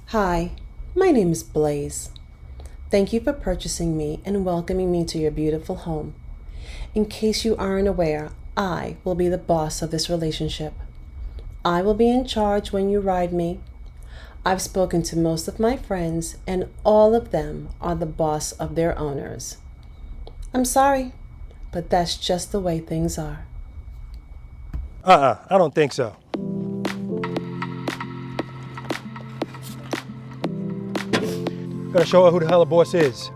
Hi, my name is Blaze. Thank you for purchasing me and welcoming me to your beautiful home. In case you aren't aware, I will be the boss of this relationship. I will be in charge when you ride me. I've spoken to most of my friends, and all of them are the boss of their owners. I'm sorry, but that's just the way things are. I don't think so. Gotta show her who the hell the boss is.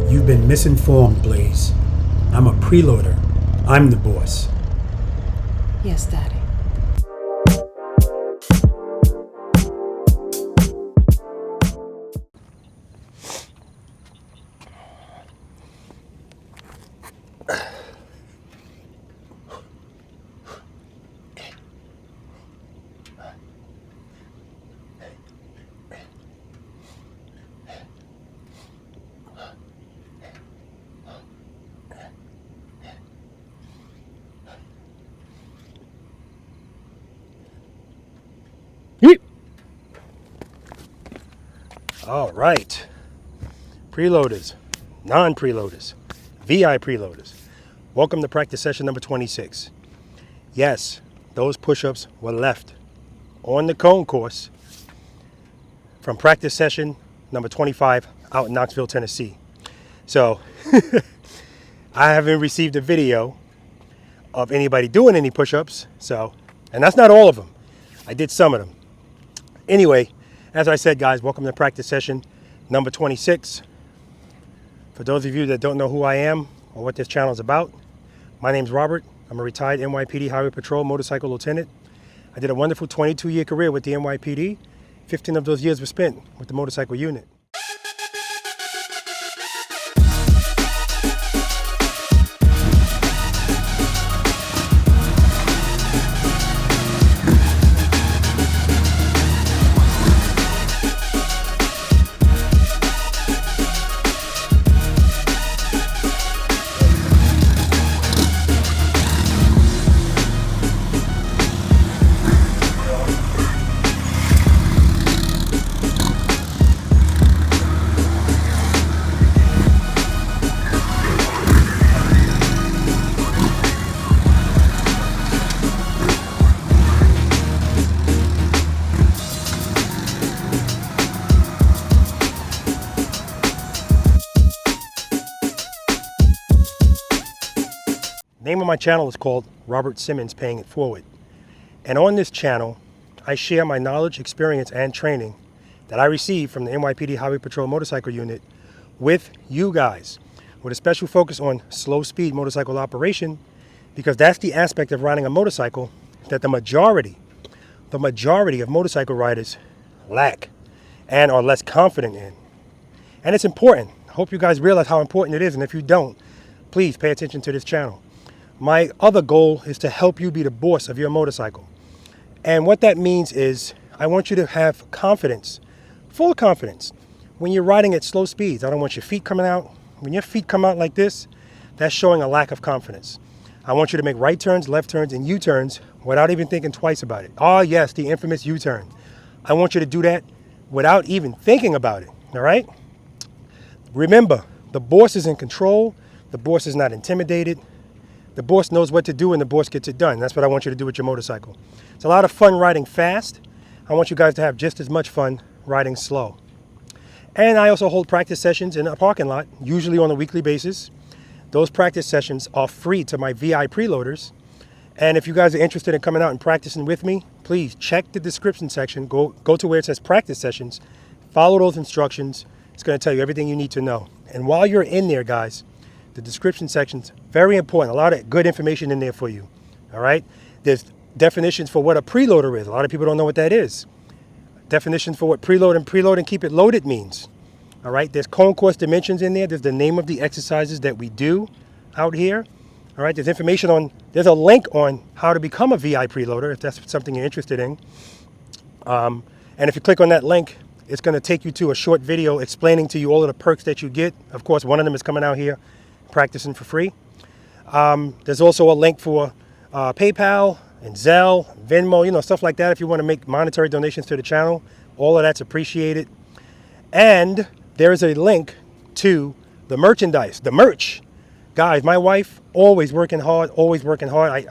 You've been misinformed, Blaze. I'm a preloader. I'm the boss. Yes, Daddy. All right. Preloaders, non-preloaders, V.I.Preloaders. Welcome to practice session number 26. Yes, those push-ups were left on the cone course from practice session number 25 out in Knoxville, Tennessee. So I haven't received a video of anybody doing any push-ups. And that's not all of them. I did some of them. Anyway, as I said, guys, welcome to practice session number 26. For those of you that don't know who I am or what this channel is about, my name's Robert. I'm a retired NYPD Highway Patrol motorcycle lieutenant. I did a wonderful 22-year career with the NYPD. 15 of those years were spent with the motorcycle unit. Name of my channel is called Robert Simmons Paying It Forward. And on this channel, I share my knowledge, experience, and training that I received from the NYPD Highway Patrol Motorcycle Unit with you guys, with a special focus on slow speed motorcycle operation, because that's the aspect of riding a motorcycle that the majority of motorcycle riders lack and are less confident in. And it's important. I hope you guys realize how important it is, and if you don't, please pay attention to this channel. My other goal is to help you be the boss of your motorcycle. And what that means is I want you to have confidence, full confidence, when you're riding at slow speeds. I don't want your feet coming out. When your feet come out like this, that's showing a lack of confidence. I want you to make right turns, left turns, and U-turns without even thinking twice about it. Oh yes, the infamous U-turn. I want you to do that without even thinking about it, all right? Remember, the boss is in control. The boss is not intimidated. The boss knows what to do and the boss gets it done. That's what I want you to do with your motorcycle. It's a lot of fun riding fast. I want you guys to have just as much fun riding slow. And I also hold practice sessions in a parking lot, usually on a weekly basis. Those practice sessions are free to my V.I.Preloaders. And if you guys are interested in coming out and practicing with me, please check the description section. Go to where it says practice sessions. Follow those instructions. It's going to tell you everything you need to know. And while you're in there, guys, the description section's very important. A lot of good information in there for you. All right. There's definitions for what a preloader is. A lot of people don't know what that is. Definitions for what preload and keep it loaded means. All right. There's cone course dimensions in there. There's the name of the exercises that we do out here. All right. There's information on, there's a link on how to become a V.I.Preloader if that's something you're interested in. And if you click on that link, it's going to take you to a short video explaining to you all of the perks that you get. Of course, one of them is coming out here practicing for free. There's also a link for PayPal and Zelle, Venmo, stuff like that if you want to make monetary donations to the channel. All of that's appreciated. And there is a link to the merchandise, the merch. Guys, my wife, always working hard, always working hard.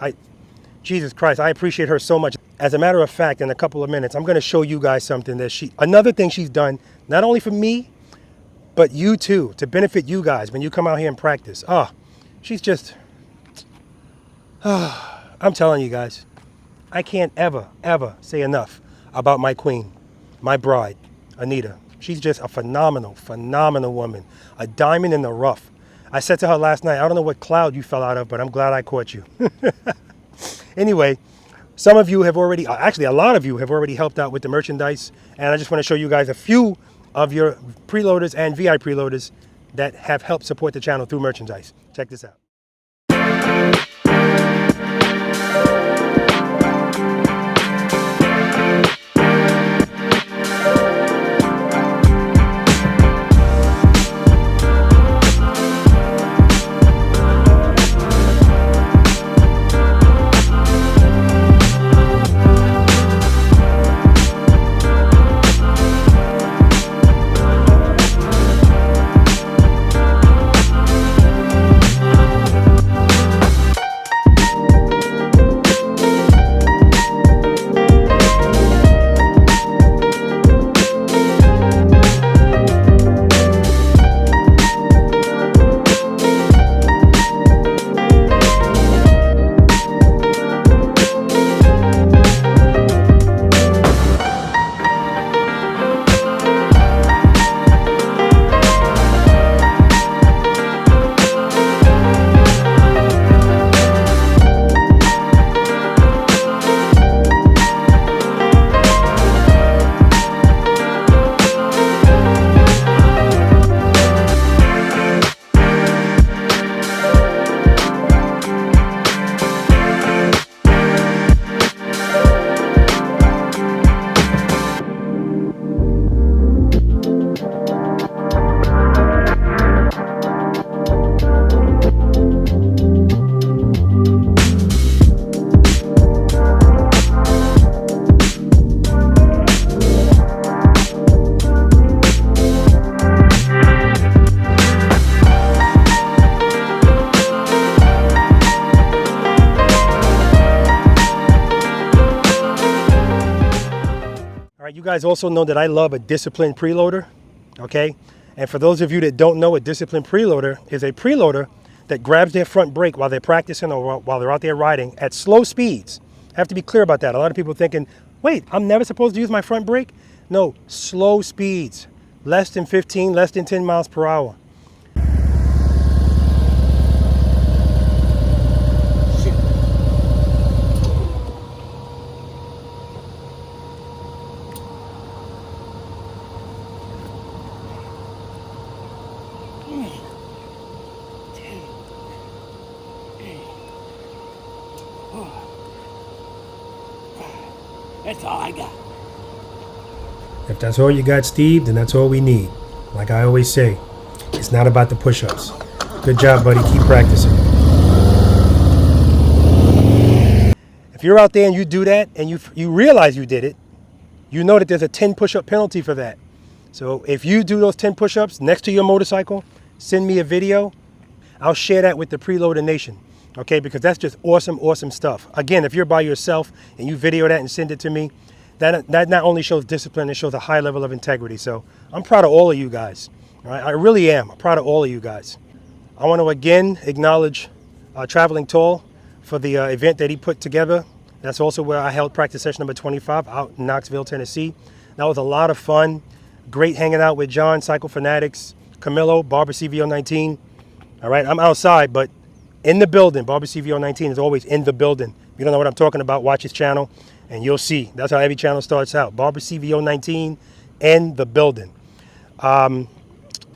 Jesus Christ, I appreciate her so much. As a matter of fact, in a couple of minutes, I'm going to show you guys something that another thing she's done, not only for me, but you too, to benefit you guys when you come out here and practice. She's just, I'm telling you guys, I can't ever say enough about my queen, my bride, Anita. She's just a phenomenal woman, a diamond in the rough. I said to her last night, I don't know what cloud you fell out of, but I'm glad I caught you. Anyway, some of you have already, actually a lot of you have already helped out with the merchandise, and I just want to show you guys a few of your preloaders and V.I.Preloaders that have helped support the channel through merchandise. Check this out. You guys also know that I love a disciplined preloader, okay? And for those of you that don't know, a disciplined preloader is a preloader that grabs their front brake while they're practicing or while they're out there riding at slow speeds. I have to be clear about that. A lot of people thinking, wait, I'm never supposed to use my front brake? No, slow speeds, less than 15, less than 10 miles per hour. That's all I got. If that's all you got, Steve, then that's all we need. Like I always say, it's not about the push-ups. Good job, buddy. Keep practicing. If you're out there and you do that and you realize you did it, you know that there's a 10 push-up penalty for that. So if you do those 10 push-ups next to your motorcycle, send me a video. I'll share that with the Preloader Nation, okay? Because that's just awesome, awesome stuff. Again, if you're by yourself and you video that and send it to me, that not only shows discipline, it shows a high level of integrity. So I'm proud of all of you guys. All right? I really am. I'm proud of all of you guys. I want to again acknowledge Traveling Tall for the event that he put together. That's also where I held practice session number 25 out in Knoxville, Tennessee. That was a lot of fun. Great hanging out with John, Cycle Fanatics, Camilo, Barber CVO19. All right, I'm outside, but in the building. Barber CVO19 is always in the building. If you don't know what I'm talking about, watch his channel and you'll see. That's how every channel starts out. Barber CVO19 in the building.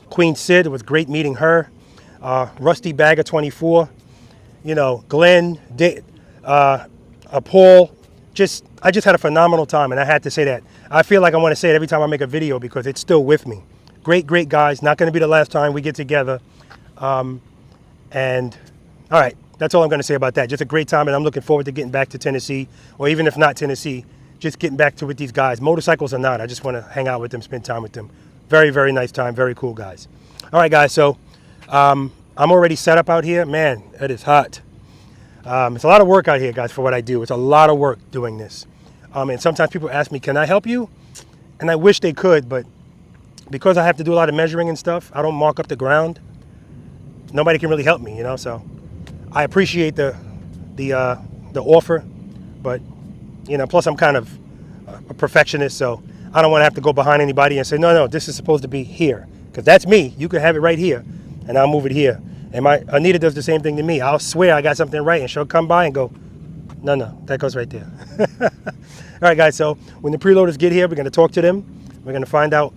Queen Sid, it was great meeting her. Rusty Bagger 24, you know, Glenn, Paul. I just had a phenomenal time, and I had to say that. I feel like I want to say it every time I make a video because it's still with me. Great, great guys. Not going to be the last time we get together. And all right, that's all I'm going to say about that. Just a great time, and I'm looking forward to getting back to Tennessee, or even if not Tennessee, just getting back to with these guys. Motorcycles or not, I just want to hang out with them, spend time with them. Very, very nice time. Very cool guys. All right, guys. So I'm already set up out here. Man, it is hot. It's a lot of work out here, guys, for what I do. It's a lot of work doing this. And sometimes people ask me, can I help you? And I wish they could, but because I have to do a lot of measuring and stuff, I don't mark up the ground. Nobody can really help me, you know, so I appreciate the offer, but, you know, plus I'm kind of a perfectionist, so I don't want to have to go behind anybody and say, no, this is supposed to be here, because that's me. You can have it right here, and I'll move it here. And Anita does the same thing to me. I'll swear I got something right, and she'll come by and go, no, that goes right there. All right, guys, so when the preloaders get here, we're going to talk to them. We're going to find out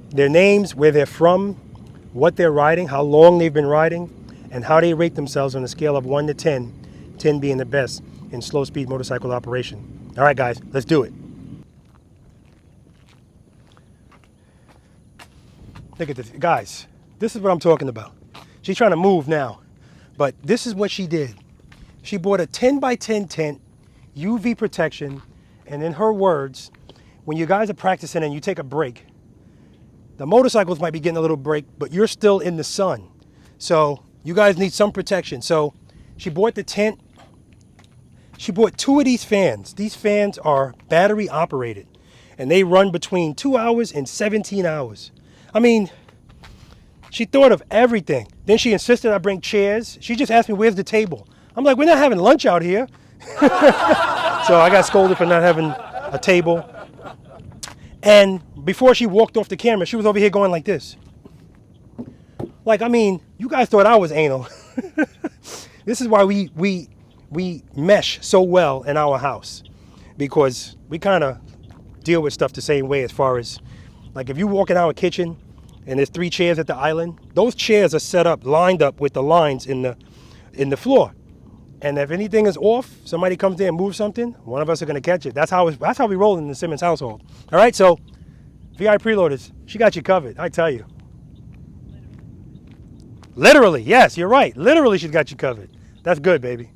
their names, where they're from, what they're riding, how long they've been riding, and how they rate themselves on a scale of 1 to 10, 10 being the best in slow-speed motorcycle operation. All right, guys, let's do it. Look at this. Guys, this is what I'm talking about. She's trying to move now, but this is what she did. She bought a 10 by 10 tent, UV protection, and in her words, when you guys are practicing and you take a break, the motorcycles might be getting a little break, but you're still in the sun. So you guys need some protection. So she bought the tent. She bought 2 of these fans. These fans are battery operated, and they run between 2 hours and 17 hours. I mean, she thought of everything. Then she insisted I bring chairs. She just asked me, where's the table? I'm like, we're not having lunch out here. So I got scolded for not having a table. And before she walked off the camera, she was over here going like this. Like, I mean, you guys thought I was anal. This is why we mesh so well in our house, because we kind of deal with stuff the same way, as far as, like, if you walk in our kitchen and there's 3 chairs at the island, those chairs are set up, lined up with the lines in the floor. And if anything is off, somebody comes there and moves something, one of us are going to catch it. That's how we roll in the Simmons household. All right, so V.I.Preloaders, she got you covered, I tell you. Literally, yes, you're right. Literally, she's got you covered. That's good, baby.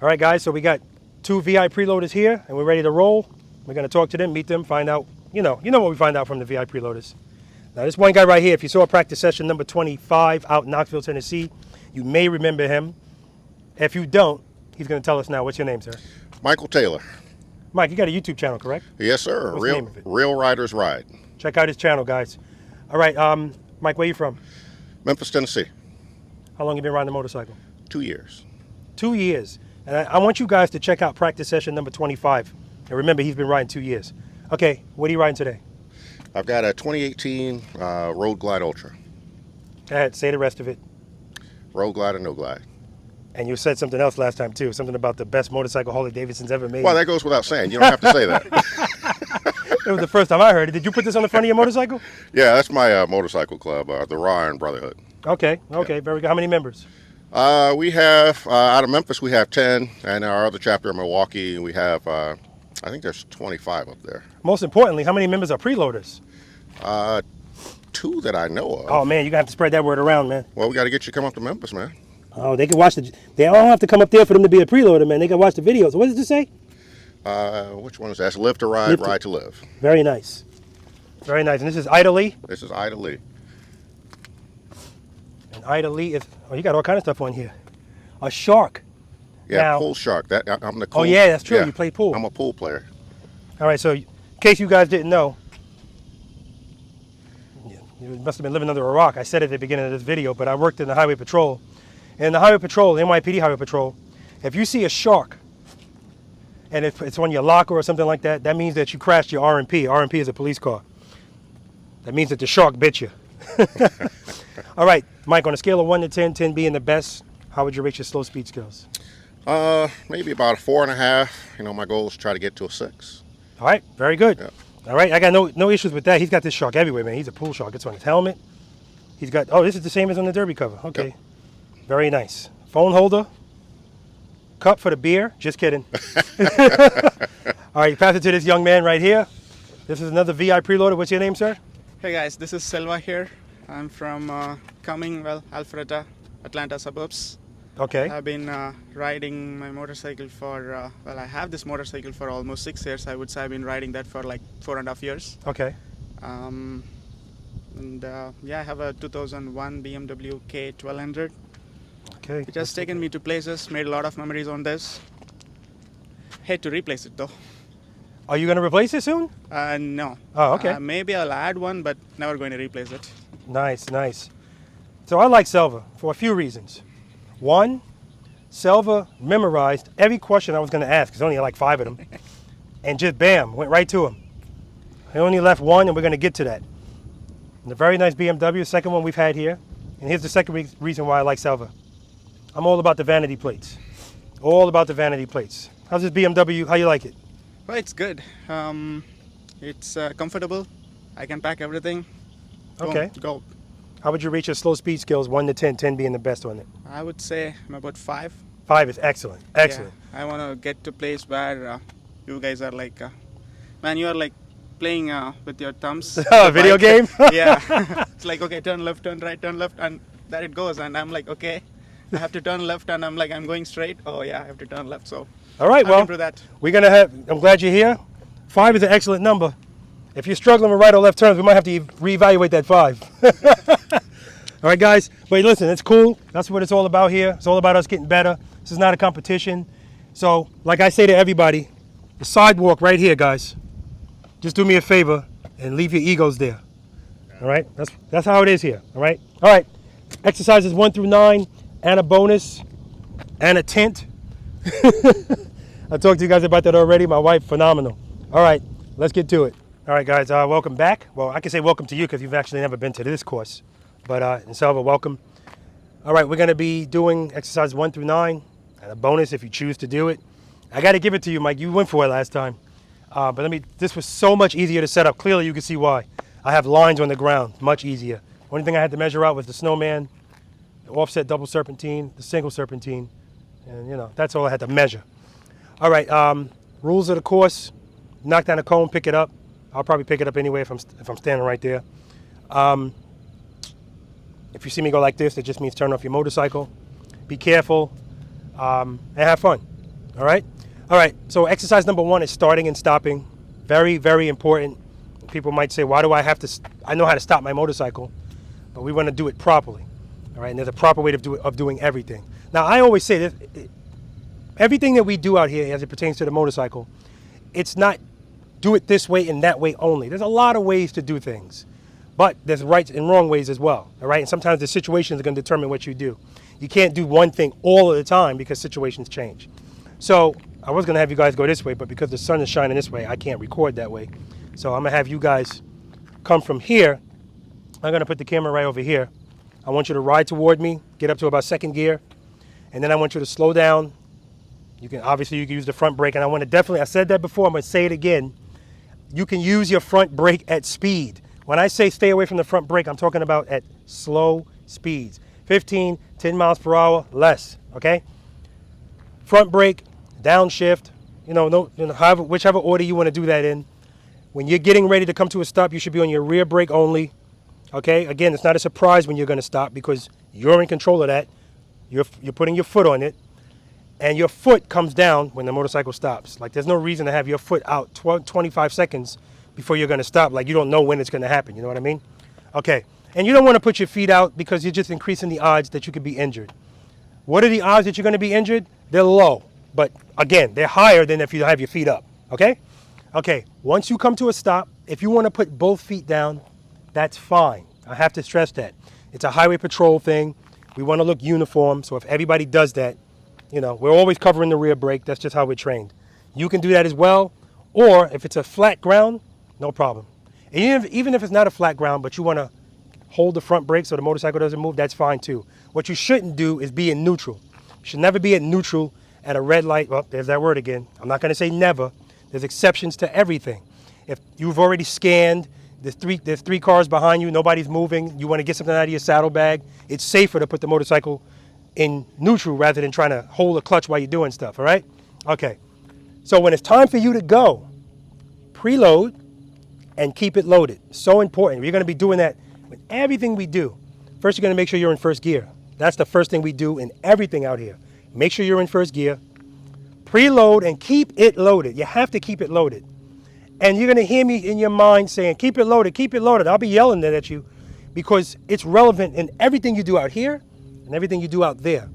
All right, guys, so we got 2 V.I.Preloaders here, and we're ready to roll. We're going to talk to them, meet them, find out, you know what we find out from the V.I.Preloaders. Now, this one guy right here, if you saw practice session number 25 out in Knoxville, Tennessee, you may remember him. If you don't, he's going to tell us now. What's your name, sir? Michael Taylor. Mike, you got a YouTube channel, correct? Yes, sir. What's the name of it? Real Riders Ride. Check out his channel, guys. All right, Mike, where you from? Memphis, Tennessee. How long you been riding a motorcycle? 2 years. 2 years. And I want you guys to check out practice session number 25. And remember, he's been riding 2 years. Okay, what are you riding today? I've got a 2018 Road Glide Ultra. Go ahead, say the rest of it. Road Glide or no glide. And you said something else last time, too. Something about the best motorcycle Harley Davidson's ever made. Well, that goes without saying. You don't have to say that. It was the first time I heard it. Did you put this on the front of your motorcycle? Yeah, that's my motorcycle club, the Raw Iron Brotherhood. Okay, very good. How many members? We have, out of Memphis, we have 10. And our other chapter in Milwaukee, we have, I think there's 25 up there. Most importantly, how many members are preloaders? 2 that I know of. Oh, man, you're going to have to spread that word around, man. Well, we got to get you to come up to Memphis, man. Oh, they can watch they all have to come up there for them to be a preloader, man. They can watch the videos. What does it say? Which one is that? That's Live to Ride, Ride to Live. Very nice. Very nice. And this is Ida Lee? This is Ida Lee. And Ida Lee is, oh, you got all kind of stuff on here. A shark. Yeah, Now, pool shark. I'm the oh, yeah, that's true. You play pool. I'm a pool player. All right, so in case you guys didn't know, you must have been living under a rock. I said it at the beginning of this video, but I worked in the Highway Patrol. And the Highway Patrol, the NYPD Highway Patrol, if you see a shark, and if it's on your locker or something like that, that means that you crashed your RMP. RMP is a police car. That means that the shark bit you. All right, Mike, on a scale of 1 to 10, 10 being the best, how would you rate your slow speed skills? Maybe about a 4.5. You know, my goal is to try to get to a 6. All right, very good. Yeah. All right, I got no issues with that. He's got this shark everywhere, man. He's a pool shark. It's on his helmet. He's got, oh, this is the same as on the Derby cover. Okay, Yep. Very nice. Phone holder, cup for the beer. Just kidding. All right, pass it to this young man right here. This is another V.I.Preloader. What's your name, sir? Hey guys, this is Selva here. I'm from Cumming, Alpharetta, Atlanta suburbs. Okay. I've been riding my motorcycle for, I have this motorcycle for almost 6 years. I would say I've been riding that for like 4.5 years. Okay. Yeah, I have a 2001 BMW K1200. Okay. It has taken me to places, made a lot of memories on this. Hate to replace it though. Are you going to replace it soon? No. Oh, okay. Maybe I'll add one, but never going to replace it. Nice, nice. So I like Selva for a few reasons. One, Selva memorized every question I was going to ask. There's only like 5 of them. And just bam, went right to him. I only left one, and we're going to get to that. And a very nice BMW, second one we've had here. And here's the second reason why I like Selva. I'm all about the vanity plates. All about the vanity plates. How's this BMW? How you like it? Well, it's good. It's comfortable. I can pack everything. Okay. Go. How would you rate your slow speed skills, 1 to 10, 10 being the best on it? I would say I'm about 5. 5 is excellent. Excellent. Yeah, I want to get to a place where you guys are like, man, you are like playing with your thumbs. Oh, video game? Yeah. It's like, okay, turn left, turn right, turn left, and there it goes. And I'm like, okay, I have to turn left, and I'm like, I'm going straight. Oh, yeah, I have to turn left. So, all right, well, that. we're going to have, I'm glad you're here. 5 is an excellent number. If you're struggling with right or left turns, we might have to reevaluate that 5. All right, guys. But listen, it's cool. That's what it's all about here. It's all about us getting better. This is not a competition. So, like I say to everybody, the sidewalk right here, guys. Just do me a favor and leave your egos there. All right? That's how it is here. All right? All right. Exercises 1 through 9 and a bonus and a tent. I talked to you guys about that already. My wife, phenomenal. All right, let's get to it. All right, guys, welcome back. Well, I can say welcome to you because you've actually never been to this course. But Selva, welcome. All right, we're going to be doing exercises 1 through 9 and a bonus if you choose to do it. I got to give it to you, Mike. You went for it last time. But this was so much easier to set up. Clearly, you can see why. I have lines on the ground, much easier. Only thing I had to measure out was the snowman, the offset double serpentine, the single serpentine, and that's all I had to measure. All right, rules of the course: knock down a cone, pick it up. I'll probably pick it up anyway if I'm standing right there. If you see me go like this, it just means turn off your motorcycle. Be careful and have fun. All right. All right. So exercise number 1 is starting and stopping. Very, very important. People might say, why do I have to? I know how to stop my motorcycle, but we want to do it properly. All right. And there's a proper way of doing everything. Now, I always say that everything that we do out here as it pertains to the motorcycle it's not do it this way and that way only. There's a lot of ways to do things, but there's right and wrong ways as well, all right? And sometimes the situations are going to determine what you do. You can't do one thing all of the time because situations change. So I was going to have you guys go this way, but because the sun is shining this way, I can't record that way. So I'm going to have you guys come from here. I'm going to put the camera right over here. I want you to ride toward me, get up to about second gear, and then I want you to slow down. You can use the front brake, and I want to definitely, I said that before, I'm going to say it again. You can use your front brake at speed. When I say stay away from the front brake, I'm talking about at slow speeds. 15, 10 miles per hour, less, okay? Front brake, downshift, whichever order you want to do that in. When you're getting ready to come to a stop, you should be on your rear brake only, okay? Again, it's not a surprise when you're going to stop because you're in control of that. You're putting your foot on it, and your foot comes down when the motorcycle stops. Like, there's no reason to have your foot out 25 seconds before you're going to stop. Like, you don't know when it's going to happen, you know what I mean? Okay, and you don't want to put your feet out because you're just increasing the odds that you could be injured. What are the odds that you're going to be injured? They're low, but again, they're higher than if you have your feet up, okay? Okay, once you come to a stop, if you want to put both feet down, that's fine. I have to stress that. It's a highway patrol thing. We want to look uniform, so if everybody does that, we're always covering the rear brake. That's just how we're trained. You can do that as well, or if it's a flat ground, no problem. And even if it's not a flat ground, but you want to hold the front brake so the motorcycle doesn't move, that's fine too. What you shouldn't do is be in neutral. You should never be at neutral at a red light. Well, there's that word again. I'm not going to say never. There's exceptions to everything. If you've already scanned, there's three cars behind you, nobody's moving, you want to get something out of your saddlebag, it's safer to put the motorcycle in neutral rather than trying to hold a clutch while you're doing stuff, all right? Okay, so when it's time for you to go, preload and keep it loaded. So important. We're going to be doing that with everything we do. First, you're going to make sure you're in first gear. That's the first thing we do in everything out here. Make sure you're in first gear. Preload and keep it loaded. You have to keep it loaded. And you're going to hear me in your mind saying, keep it loaded, keep it loaded. I'll be yelling that at you because it's relevant in everything you do out here and everything you do out there.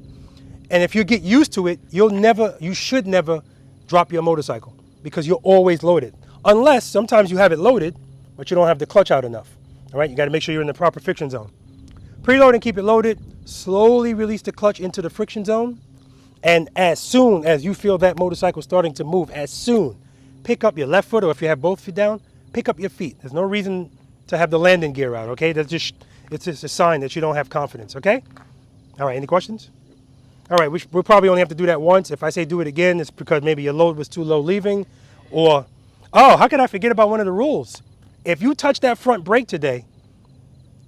And if you get used to it, you should never drop your motorcycle because you're always loaded. Unless sometimes you have it loaded, but you don't have the clutch out enough. All right, you got to make sure you're in the proper friction zone. Preload and keep it loaded. Slowly release the clutch into the friction zone. And as soon as you feel that motorcycle starting to move, pick up your left foot, or if you have both feet down, pick up your feet. There's no reason to have the landing gear out, okay? It's just a sign that you don't have confidence, okay? All right, any questions? All right, we'll probably only have to do that once. If I say do it again, it's because maybe your load was too low leaving, or, oh, how could I forget about one of the rules? If you touch that front brake today,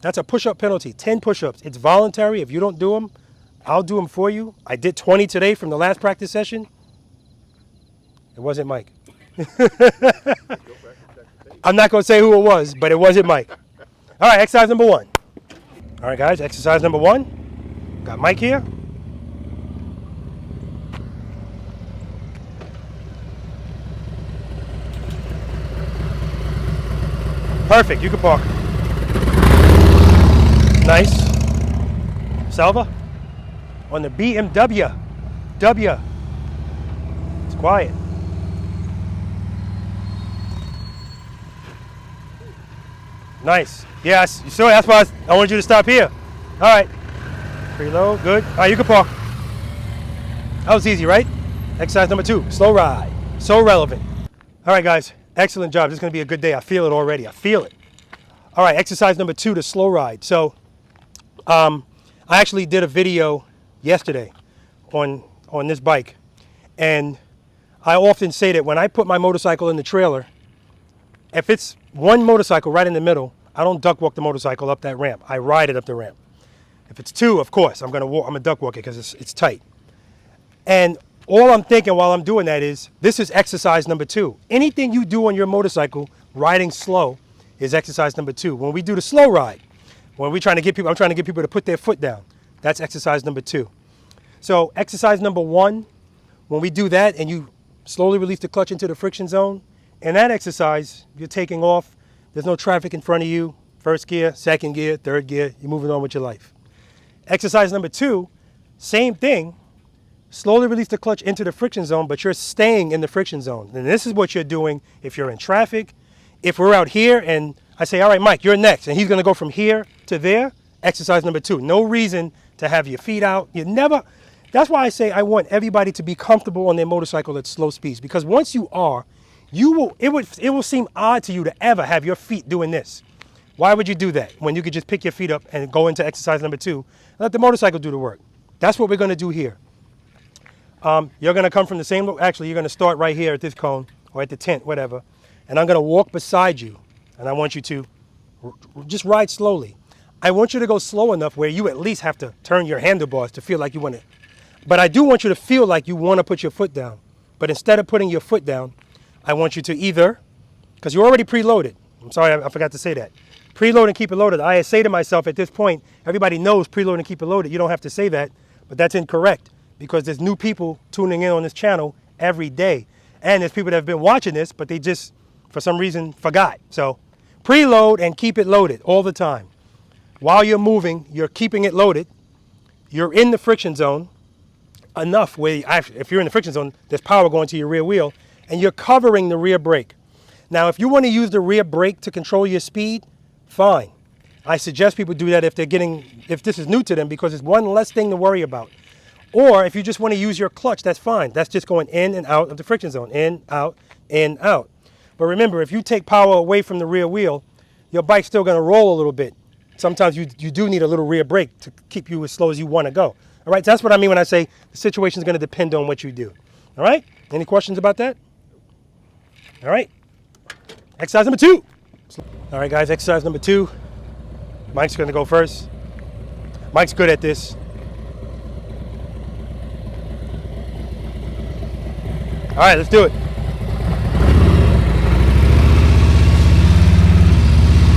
that's a push-up penalty, 10 push-ups. It's voluntary. If you don't do them, I'll do them for you. I did 20 today from the last practice session. It wasn't Mike. I'm not going to say who it was, but it wasn't Mike. All right, exercise number 1. All right, guys, exercise number 1. Got Mike here. Perfect, you can park. Nice. Selva, on the BMW. It's quiet. Nice. Yes, you saw it. That's why I wanted you to stop here. All right. Preload, good. All right, you can park. That was easy, right? Exercise number 2, slow ride. So relevant. All right, guys, excellent job. This is going to be a good day. I feel it already. I feel it. All right, exercise number 2, the slow ride. So I actually did a video yesterday on this bike. And I often say that when I put my motorcycle in the trailer, if it's one motorcycle right in the middle, I don't duck walk the motorcycle up that ramp. I ride it up the ramp. If it's 2, of course, I'm gonna duck walk it because it's tight. And all I'm thinking while I'm doing that is, this is exercise number 2. Anything you do on your motorcycle, riding slow, is exercise number 2. When we do the slow ride, when I'm trying to get people to put their foot down, that's exercise number 2. So exercise number 1, when we do that and you slowly release the clutch into the friction zone, in that exercise, you're taking off, there's no traffic in front of you, first gear, second gear, third gear, you're moving on with your life. Exercise number 2, same thing, slowly release the clutch into the friction zone, but you're staying in the friction zone. And this is what you're doing if you're in traffic. If we're out here and I say, all right, Mike, you're next, and he's going to go from here to there, exercise number 2. No reason to have your feet out. You never, that's why I say I want everybody to be comfortable on their motorcycle at slow speeds, because once you are, it will seem odd to you to ever have your feet doing this. Why would you do that when you could just pick your feet up and go into exercise number 2 and let the motorcycle do the work? That's what we're going to do here. You're going to come from the same, actually, you're going to start right here at this cone or at the tent, whatever, and I'm going to walk beside you, and I want you to just ride slowly. I want you to go slow enough where you at least have to turn your handlebars to feel like you want it. But I do want you to feel like you want to put your foot down. But instead of putting your foot down, I want you to either, because you're already preloaded. I'm sorry, I forgot to say that. Preload and keep it loaded. I say to myself at this point, everybody knows preload and keep it loaded. You don't have to say that, but that's incorrect because there's new people tuning in on this channel every day. And there's people that have been watching this, but they just, for some reason, forgot. So preload and keep it loaded all the time. While you're moving, you're keeping it loaded. You're in the friction zone enough where, if you're in the friction zone, there's power going to your rear wheel, and you're covering the rear brake. Now, if you want to use the rear brake to control your speed, fine. I suggest people do that if this is new to them, because it's one less thing to worry about. Or if you just want to use your clutch, that's fine. That's just going in and out of the friction zone, in, out, in, out. But remember, if you take power away from the rear wheel, your bike's still going to roll a little bit. Sometimes you do need a little rear brake to keep you as slow as you want to go. All right, so that's what I mean when I say the situation is going to depend on what you do. All right, any questions about that? All right, exercise number 2. All right, guys, exercise number 2. Mike's going to go first. Mike's good at this. All right, let's do it.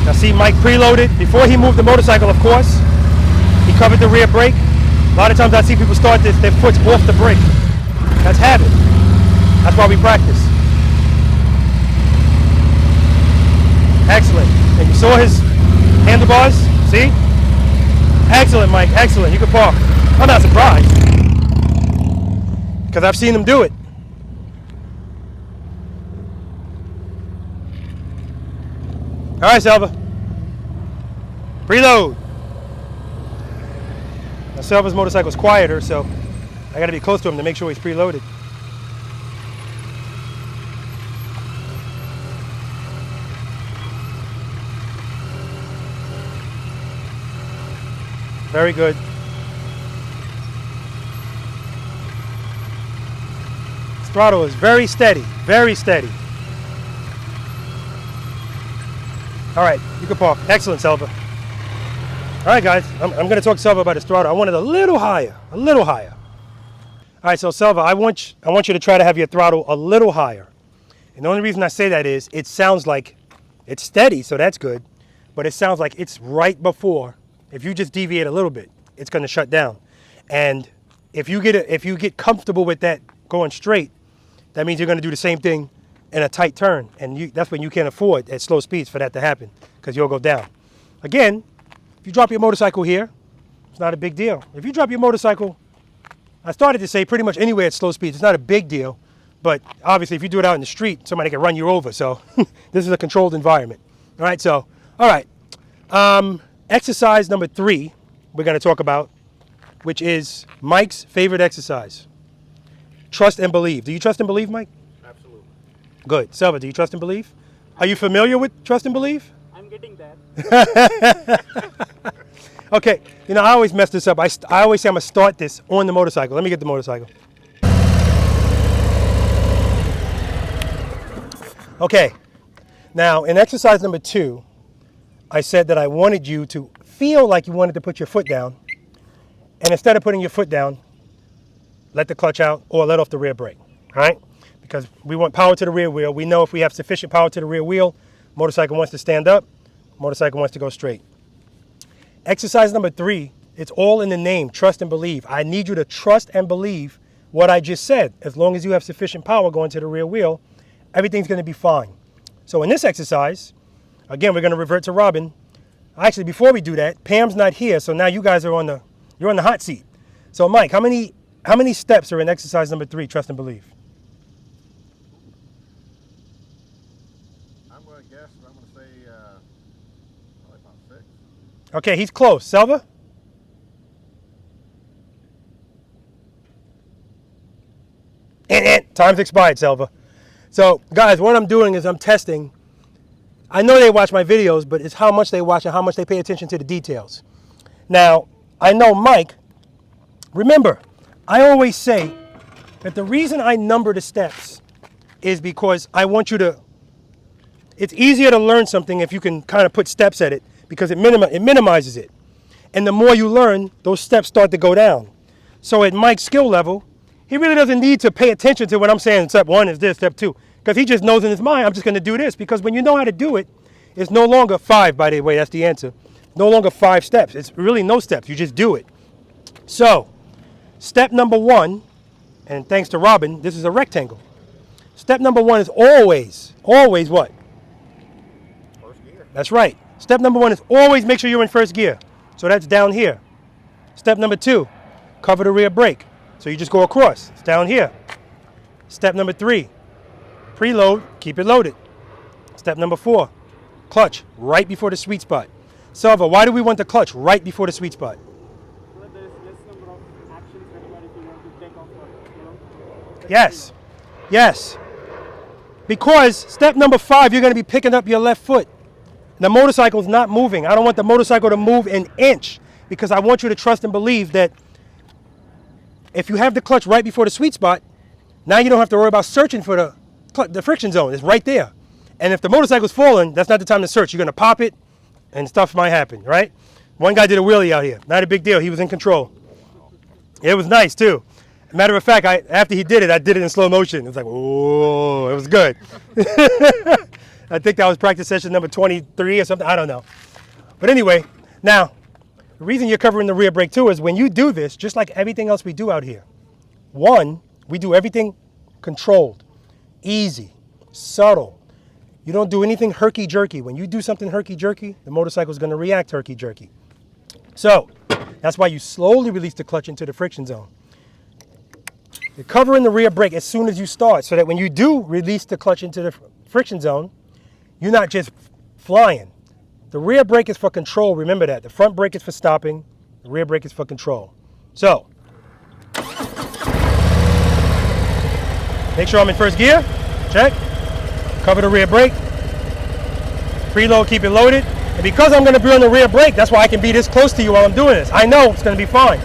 Now see Mike preloaded. Before he moved the motorcycle, of course, he covered the rear brake. A lot of times I see people start this, their foot's off the brake. That's habit. That's why we practice. Excellent. And you saw his handlebars, see? Excellent, Mike, excellent. You can park. I'm not surprised, because I've seen him do it. All right, Selva. Preload. Now, Selva's motorcycle's quieter, so I got to be close to him to make sure he's preloaded. Very good. His throttle is very steady, very steady. All right, you can park. Excellent, Selva. All right, guys, I'm going to talk to Selva about his throttle. I want it a little higher, a little higher. All right, so Selva, I want you to try to have your throttle a little higher. And the only reason I say that is it sounds like it's steady, so that's good, but it sounds like it's right before. If you just deviate a little bit, it's going to shut down. And if you get comfortable with that going straight, that means you're going to do the same thing in a tight turn, and that's when you can't afford at slow speeds for that to happen, because you'll go down. Again, if you drop your motorcycle here, it's not a big deal. If you drop your motorcycle, I started to say pretty much anywhere at slow speeds, it's not a big deal, but obviously if you do it out in the street, somebody can run you over, so this is a controlled environment. All right, so, all right. Exercise number 3 we're going to talk about, which is Mike's favorite exercise. Trust and believe. Do you trust and believe, Mike? Absolutely. Good. Selva, do you trust and believe? Are you familiar with trust and believe? I'm getting there. Okay. You know, I always mess this up. I always say I'm going to start this on the motorcycle. Let me get the motorcycle. Okay. Now, in exercise number 2, I said that I wanted you to feel like you wanted to put your foot down, and instead of putting your foot down, let the clutch out or let off the rear brake, all right? Because we want power to the rear wheel. We know if we have sufficient power to the rear wheel, motorcycle wants to stand up, motorcycle wants to go straight. Exercise number 3, it's all in the name, trust and believe. I need you to trust and believe what I just said. As long as you have sufficient power going to the rear wheel, everything's going to be fine. So in this exercise, again, we're going to revert to Robin. Actually, before we do that, Pam's not here, so now you guys are you're on the hot seat. So Mike, how many How many steps are in exercise number 3, trust and believe? I'm going to guess, I'm going to say probably about 6. Okay, he's close. Selva? Time's expired, Selva. So, guys, what I'm doing is I'm testing. I know they watch my videos, but it's how much they watch and how much they pay attention to the details. Now, I know Mike. Remember, I always say that the reason I number the steps is because I want you to, it's easier to learn something if you can kind of put steps at it, because it minimizes it. And the more you learn, those steps start to go down. So at Mike's skill level, he really doesn't need to pay attention to what I'm saying. Step 1 is this, step 2. Because he just knows in his mind, I'm just going to do this. Because when you know how to do it, it's no longer 5, by the way, that's the answer. No longer 5 steps. It's really no steps. You just do it. So, step number 1, and thanks to Robin, this is a rectangle. Step number 1 is always what? First gear. That's right. Step number 1 is always make sure you're in first gear. So that's down here. Step number 2, cover the rear brake. So you just go across. It's down here. Step number 3, preload, keep it loaded. Step number 4, clutch right before the sweet spot. Selva, why do we want the clutch right before the sweet spot? So there is less number of actions required if you want to take off or, Yes. Yes. Because step number 5, you're going to be picking up your left foot. The motorcycle's not moving. I don't want the motorcycle to move an inch because I want you to trust and believe that if you have the clutch right before the sweet spot, now you don't have to worry about searching for the friction zone. It's right there. And if the motorcycle's falling, that's not the time to search. You're going to pop it and stuff might happen, right? One guy did a wheelie out here. Not a big deal. He was in control. It was nice, too. Matter of fact, after he did it, I did it in slow motion. It was like, whoa, it was good. I think that was practice session number 23 or something. I don't know. But anyway, now, the reason you're covering the rear brake too is when you do this, just like everything else we do out here, 1, we do everything controlled, easy, subtle. You don't do anything herky-jerky. When you do something herky-jerky, the motorcycle is going to react herky-jerky. So, that's why you slowly release the clutch into the friction zone. You're covering the rear brake as soon as you start so that when you do release the clutch into the friction zone, you're not just flying. The rear brake is for control, remember that. The front brake is for stopping, the rear brake is for control. So, make sure I'm in first gear, check. Cover the rear brake, preload, keep it loaded. And because I'm gonna be on the rear brake, that's why I can be this close to you while I'm doing this. I know it's gonna be fine.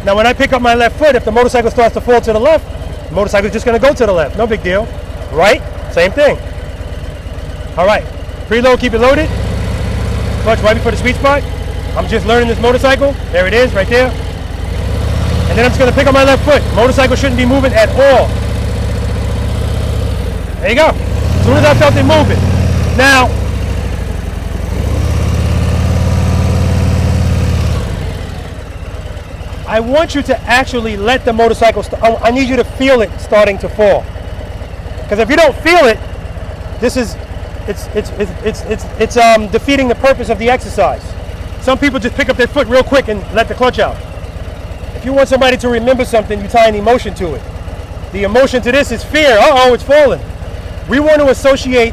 Now when I pick up my left foot, if the motorcycle starts to fall to the left, the motorcycle is just gonna go to the left, no big deal. Right, same thing. All right, preload, keep it loaded. Clutch right before the sweet spot. I'm just learning this motorcycle. There it is, right there. And then I'm just gonna pick up my left foot. Motorcycle shouldn't be moving at all. There you go. As soon as I felt it moving. Now, I want you to actually let the motorcycle, I need you to feel it starting to fall. Because if you don't feel it, it's defeating the purpose of the exercise. Some people just pick up their foot real quick and let the clutch out. If you want somebody to remember something, you tie an emotion to it. The emotion to this is fear. Uh-oh, it's falling. We want to associate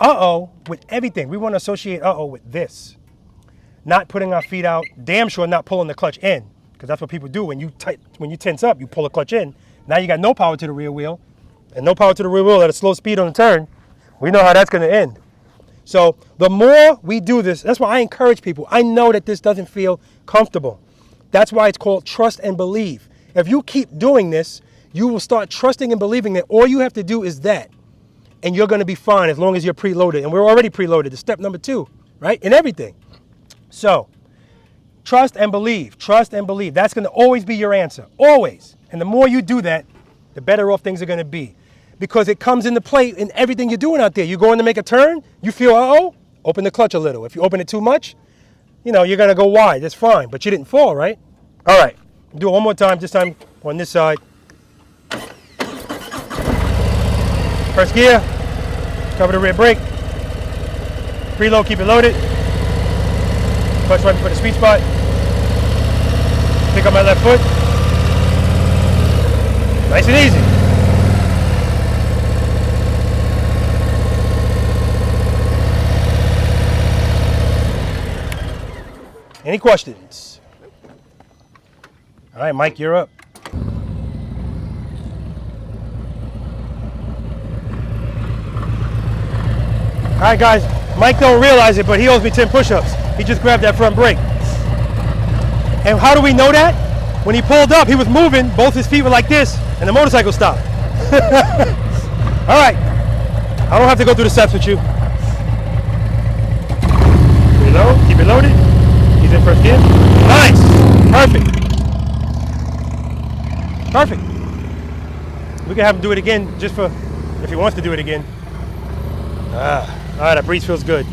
uh-oh with everything. We want to associate uh-oh with this. Not putting our feet out, damn sure not pulling the clutch in, because that's what people do. When you tense up, you pull the clutch in. Now you got no power to the rear wheel, and no power to the rear wheel at a slow speed on the turn. We know how that's going to end. So the more we do this, that's why I encourage people. I know that this doesn't feel comfortable. That's why it's called trust and believe. If you keep doing this, you will start trusting and believing that all you have to do is that, and you're going to be fine as long as you're preloaded. And we're already preloaded. It's step number 2, right? In everything. So, trust and believe. Trust and believe. That's going to always be your answer. Always. And the more you do that, the better off things are going to be. Because it comes into play in everything you're doing out there. You're going to make a turn, you feel, uh-oh, open the clutch a little. If you open it too much, you're going to go wide. That's fine. But you didn't fall, right? All right. Do it one more time. This time on this side. First gear. Cover the rear brake. Preload, keep it loaded. Clutch right before the sweet spot. Pick up my left foot. Nice and easy. Any questions? All right, Mike, you're up. All right, guys, Mike don't realize it, but he owes me 10 push-ups. He just grabbed that front brake. And how do we know that? When he pulled up, he was moving, both his feet were like this, and the motorcycle stopped. All right, I don't have to go through the steps with you. Reload, keep it loaded. He's in first gear. Nice, perfect. Perfect. We can have him do it again, just for, if he wants to do it again. All right, that breeze feels good.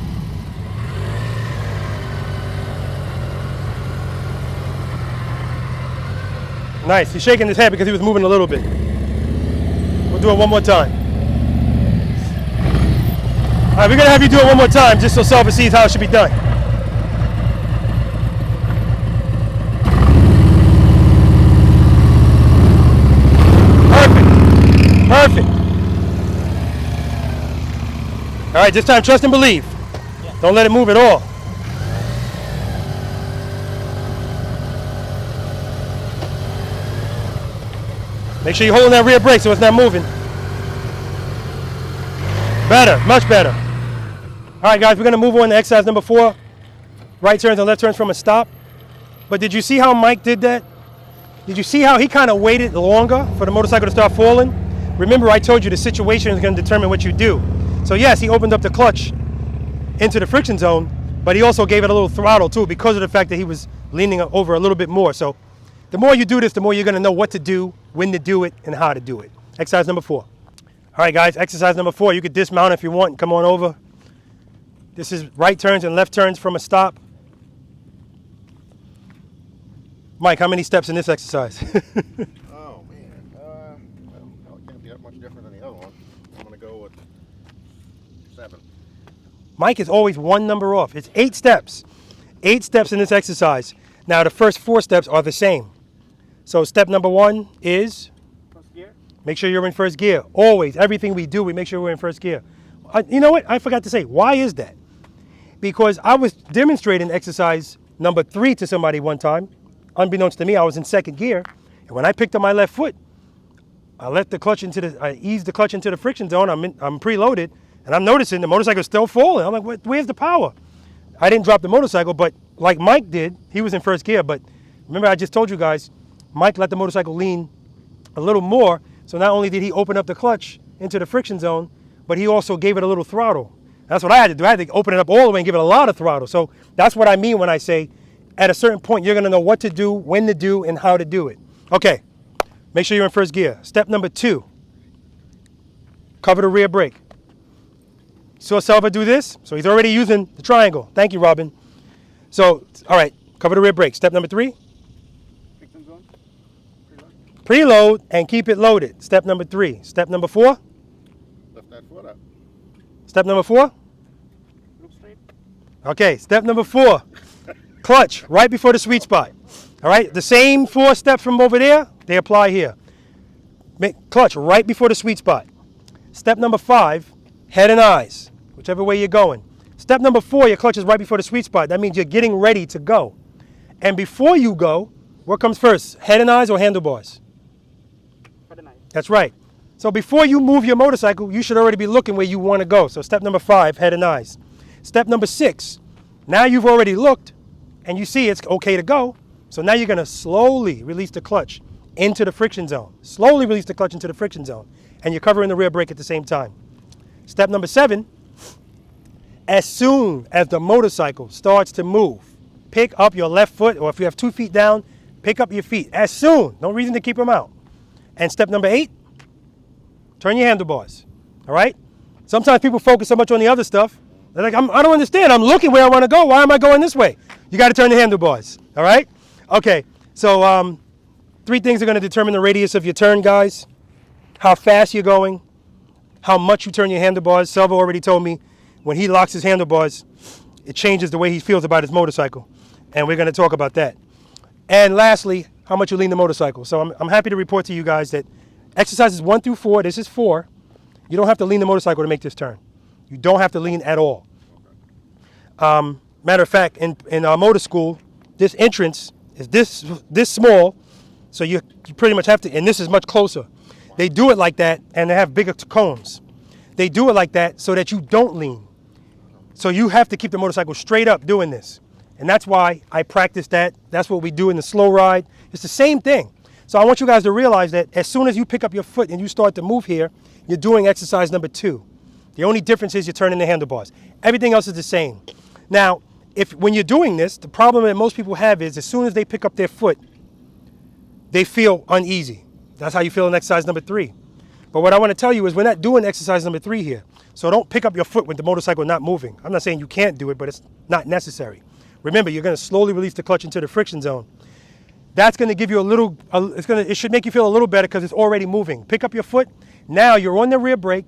Nice, he's shaking his head because he was moving a little bit. We'll do it one more time. All right, we're gonna have you do it one more time just so Selva sees how it should be done. Perfect, perfect. All right, this time trust and believe. Don't let it move at all. Make sure you're holding that rear brake so it's not moving. Better, much better. All right, guys, we're gonna move on to exercise number 4. Right turns and left turns from a stop. But did you see how Mike did that? Did you see how he kind of waited longer for the motorcycle to start falling? Remember, I told you the situation is gonna determine what you do. So yes, he opened up the clutch into the friction zone, but he also gave it a little throttle too because of the fact that he was leaning over a little bit more. So the more you do this, the more you're gonna know what to do, when to do it, and how to do it. Exercise number 4. All right, guys, exercise number 4. You could dismount if you want and come on over. This is right turns and left turns from a stop. Mike, how many steps in this exercise? Oh, man. Well, it can't be that much different than the other one. I'm going to go with 7. Mike is always one number off. It's 8 steps. 8 steps in this exercise. Now, the first 4 steps are the same. So step number 1 is First gear. make sure you're in first gear. Always, everything we do, we make sure we're in first gear. You know what? I forgot to say, why is that? Because I was demonstrating exercise number 3 to somebody one time. Unbeknownst to me, I was in second gear. And when I picked up my left foot, I eased the clutch into the friction zone. I'm preloaded, and I'm noticing the motorcycle's still falling. I'm like, where's the power? I didn't drop the motorcycle, but like Mike did, he was in first gear. But remember, I just told you guys, Mike let the motorcycle lean a little more. So not only did he open up the clutch into the friction zone, but he also gave it a little throttle. That's what I had to do. I had to open it up all the way and give it a lot of throttle. So that's what I mean when I say at a certain point, you're going to know what to do, when to do, and how to do it. Okay, make sure you're in first gear. Step number 2, cover the rear brake. Saw Selva do this, so he's already using the triangle. Thank you, Robin. So, all right, cover the rear brake. Step number 3, Friction zone. Preload. preload and keep it loaded. Step number 3. Step number 4, Lift that foot up. step number 4. Look straight. Okay, step number 4, clutch right before the sweet spot. All right, the same 4 steps from over there, they apply here. Clutch right before the sweet spot. Step number 5, head and eyes, whichever way you're going. Step number 4, your clutch is right before the sweet spot. That means you're getting ready to go. And before you go, what comes first, head and eyes or handlebars? For the night. That's right. So before you move your motorcycle, you should already be looking where you want to go. So step number 5, head and eyes. Step number 6, now you've already looked and you see it's okay to go. So now you're going to slowly release the clutch into the friction zone. Slowly release the clutch into the friction zone. And you're covering the rear brake at the same time. Step number 7, as soon as the motorcycle starts to move, pick up your left foot, or if you have 2 feet down, pick up your feet. As soon, no reason to keep them out. And step number 8, turn your handlebars, all right? Sometimes people focus so much on the other stuff. They're like, I don't understand. I'm looking where I want to go. Why am I going this way? You got to turn the handlebars, all right? Okay, so 3 things are going to determine the radius of your turn, guys. How fast you're going, how much you turn your handlebars. Selva already told me when he locks his handlebars, it changes the way he feels about his motorcycle. And we're going to talk about that. And lastly, how much you lean the motorcycle. So I'm happy to report to you guys that Exercises 1 through 4, this is 4. You don't have to lean the motorcycle to make this turn. You don't have to lean at all. Matter of fact, in our motor school, this entrance is this small, so you pretty much have to, and this is much closer. They do it like that, and they have bigger cones. They do it like that so that you don't lean. So you have to keep the motorcycle straight up doing this. And that's why I practice that. That's what we do in the slow ride. It's the same thing. So I want you guys to realize that as soon as you pick up your foot and you start to move here, you're doing exercise number 2. The only difference is you're turning the handlebars. Everything else is the same. Now, when you're doing this, the problem that most people have is as soon as they pick up their foot, they feel uneasy. That's how you feel in exercise number 3. But what I want to tell you is we're not doing exercise number 3 here. So don't pick up your foot with the motorcycle not moving. I'm not saying you can't do it, but it's not necessary. Remember, you're going to slowly release the clutch into the friction zone. That's going to give you it should make you feel a little better because it's already moving. Pick up your foot. Now you're on the rear brake.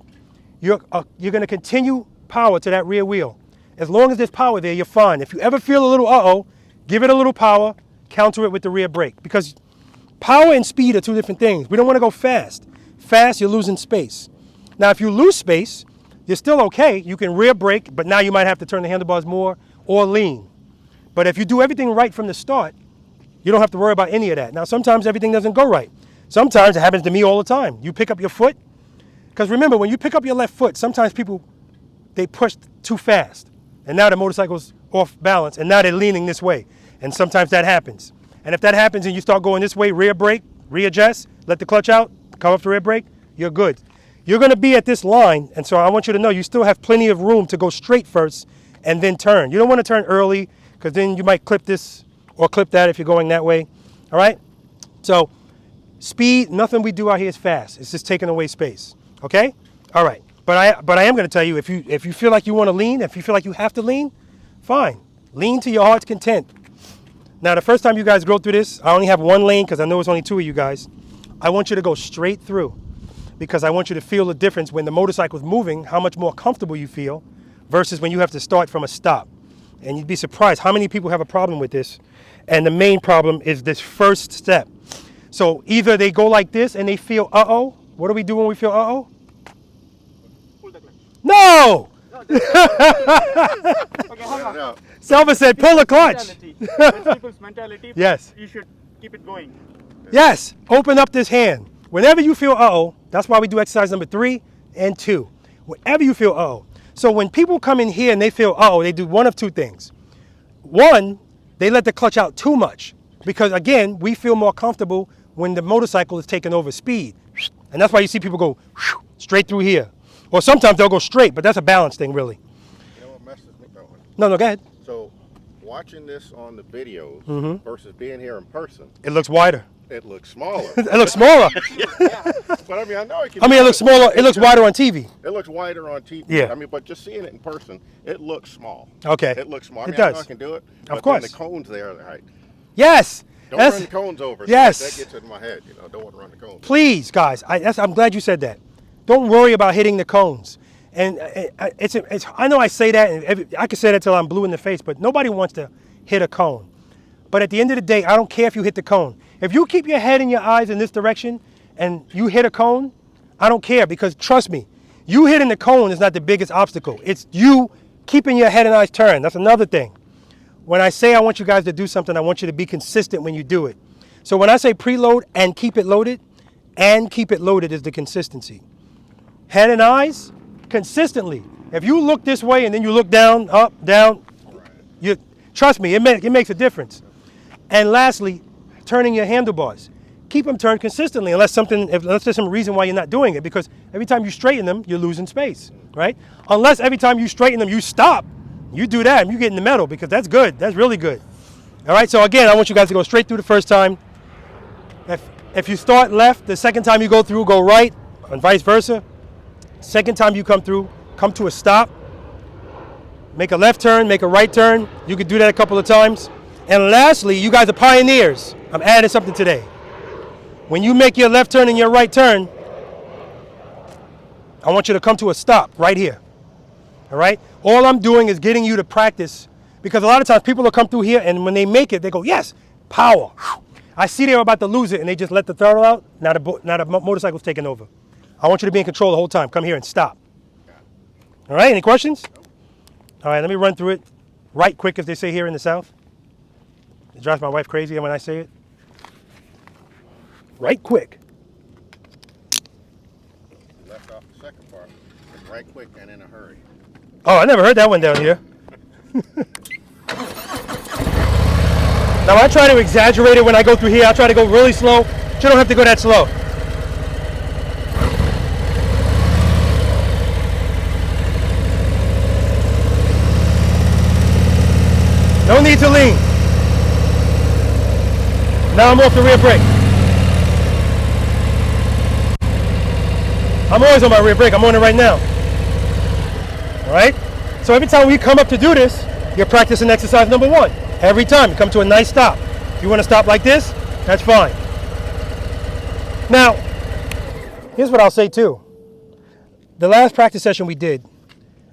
You're going to continue power to that rear wheel. As long as there's power there, you're fine. If you ever feel a little give it a little power, counter it with the rear brake. Because power and speed are 2 different things. We don't want to go fast. Fast, you're losing space. Now, if you lose space, you're still okay. You can rear brake, but now you might have to turn the handlebars more or lean. But if you do everything right from the start, you don't have to worry about any of that. Now, sometimes everything doesn't go right. Sometimes it happens to me all the time. You pick up your foot. Because remember, when you pick up your left foot, sometimes people, they push too fast. And now the motorcycle's off balance, and now they're leaning this way. And sometimes that happens. And if that happens and you start going this way, rear brake, readjust, let the clutch out, come off the rear brake, you're good. You're going to be at this line, and so I want you to know you still have plenty of room to go straight first and then turn. You don't want to turn early because then you might clip this or clip that if you're going that way. All right? So speed, nothing we do out here is fast. It's just taking away space. Okay? All right. But I am going to tell you, if you feel like you want to lean, if you feel like you have to lean, fine. Lean to your heart's content. Now, the first time you guys go through this, I only have 1 lane because I know it's only 2 of you guys. I want you to go straight through because I want you to feel the difference when the motorcycle's moving, how much more comfortable you feel versus when you have to start from a stop. And you'd be surprised how many people have a problem with this. And the main problem is this first step. So either they go like this and they feel, What do we do when we feel, Pull the clutch. No! Okay, hold on. Selva said, pull the clutch. Most people's mentality. Yes. You should keep it going. Yes, open up this hand. Whenever you feel that's why we do exercise number 3 and 2. Whenever you feel So when people come in here and they feel they do one of 2 things. One, they let the clutch out too much because again, we feel more comfortable when the motorcycle is taking over speed. And that's why you see people go straight through here. Or sometimes they'll go straight, but that's a balance thing really. You know what messes me going? No, go ahead. So, watching this on the videos versus being here in person, It looks wider. it looks smaller. It looks smaller. But I mean, I know it can. I mean, it looks smaller. It looks wider on TV. It looks wider on TV. Yeah. I mean, but just seeing it in person, it looks small. Okay. It looks small. I It mean, I know does. I can do it. Of But course. then the cones there, right? Yes. Don't run the cones over. So Yes. That gets in my head. Don't want to run the cones. Please, guys. I'm glad you said that. Don't worry about hitting the cones. And I know I say that, and I can say that till I'm blue in the face, but nobody wants to hit a cone. But at the end of the day, I don't care if you hit the cone. If you keep your head and your eyes in this direction and you hit a cone, I don't care because trust me, you hitting the cone is not the biggest obstacle. It's you keeping your head and eyes turned. That's another thing. When I say I want you guys to do something, I want you to be consistent when you do it. So when I say preload and keep it loaded is the consistency. Head and eyes, consistently. If you look this way and then you look down, up, down, trust me, it makes a difference. And lastly, turning your handlebars. Keep them turned consistently unless there's some reason why you're not doing it, because every time you straighten them, you're losing space, right? Unless every time you straighten them, you stop. You do that and you get in the metal because that's good. That's really good. All right, so again, I want you guys to go straight through the first time. If you start left, the second time you go through, go right, and vice versa. Second time you come through, come to a stop. Make a left turn, make a right turn. You could do that a couple of times. And lastly, you guys are pioneers. I'm adding something today. When you make your left turn and your right turn, I want you to come to a stop right here. All right? All I'm doing is getting you to practice, because a lot of times people will come through here and when they make it, they go, yes, power. I see they're about to lose it and they just let the throttle out. Now the motorcycle's taking over. I want you to be in control the whole time. Come here and stop. All right, any questions? All right, let me run through it right quick, as they say here in the South. It drives my wife crazy when I say it. Right quick. You left off the second part. It's right quick and in a hurry. Oh, I never heard that one down here. Now I try to exaggerate it when I go through here. I try to go really slow. But you don't have to go that slow. No need to lean. Now I'm off the rear brake. I'm always on my rear brake. I'm on it right now. All right? So every time we come up to do this, you're practicing exercise number 1. Every time you come to a nice stop. If you want to stop like this, that's fine. Now, here's what I'll say too. The last practice session we did,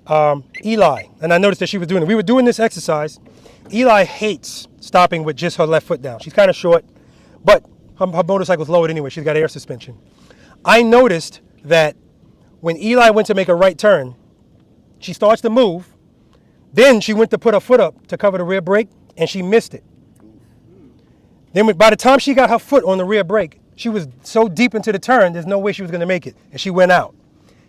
Eli, and I noticed that she was doing it. We were doing this exercise. Eli hates stopping with just her left foot down. She's kind of short, but her motorcycle's lowered anyway. She's got air suspension. I noticed that when Eli went to make a right turn, she starts to move. Then she went to put her foot up to cover the rear brake, and she missed it. Then by the time she got her foot on the rear brake, she was so deep into the turn, there's no way she was going to make it, and she went out.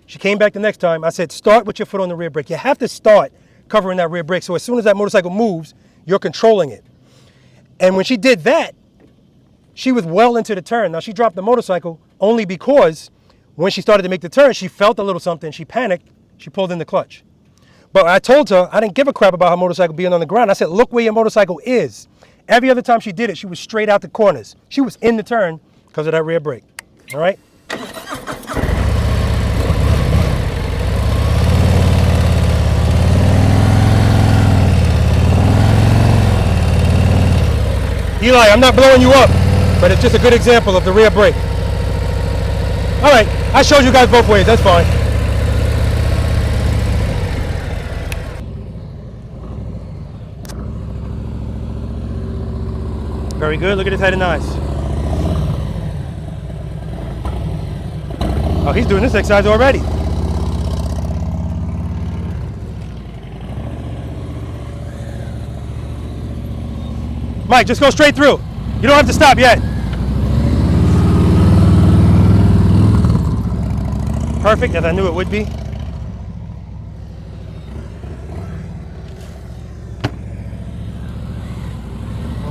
She came back the next time. I said, start with your foot on the rear brake. You have to start covering that rear brake, so as soon as that motorcycle moves, you're controlling it. And when she did that, she was well into the turn. Now, she dropped the motorcycle only because when she started to make the turn, she felt a little something. She panicked. She pulled in the clutch. But I told her I didn't give a crap about her motorcycle being on the ground. I said, look where your motorcycle is. Every other time she did it, she was straight out the corners. She was in the turn because of that rear brake. All right? Eli, I'm not blowing you up, but it's just a good example of the rear brake. All right, I showed you guys both ways. That's fine. Very good. Look at his head and eyes. Oh, he's doing this exercise already. Mike, just go straight through. You don't have to stop yet. Perfect, as I knew it would be.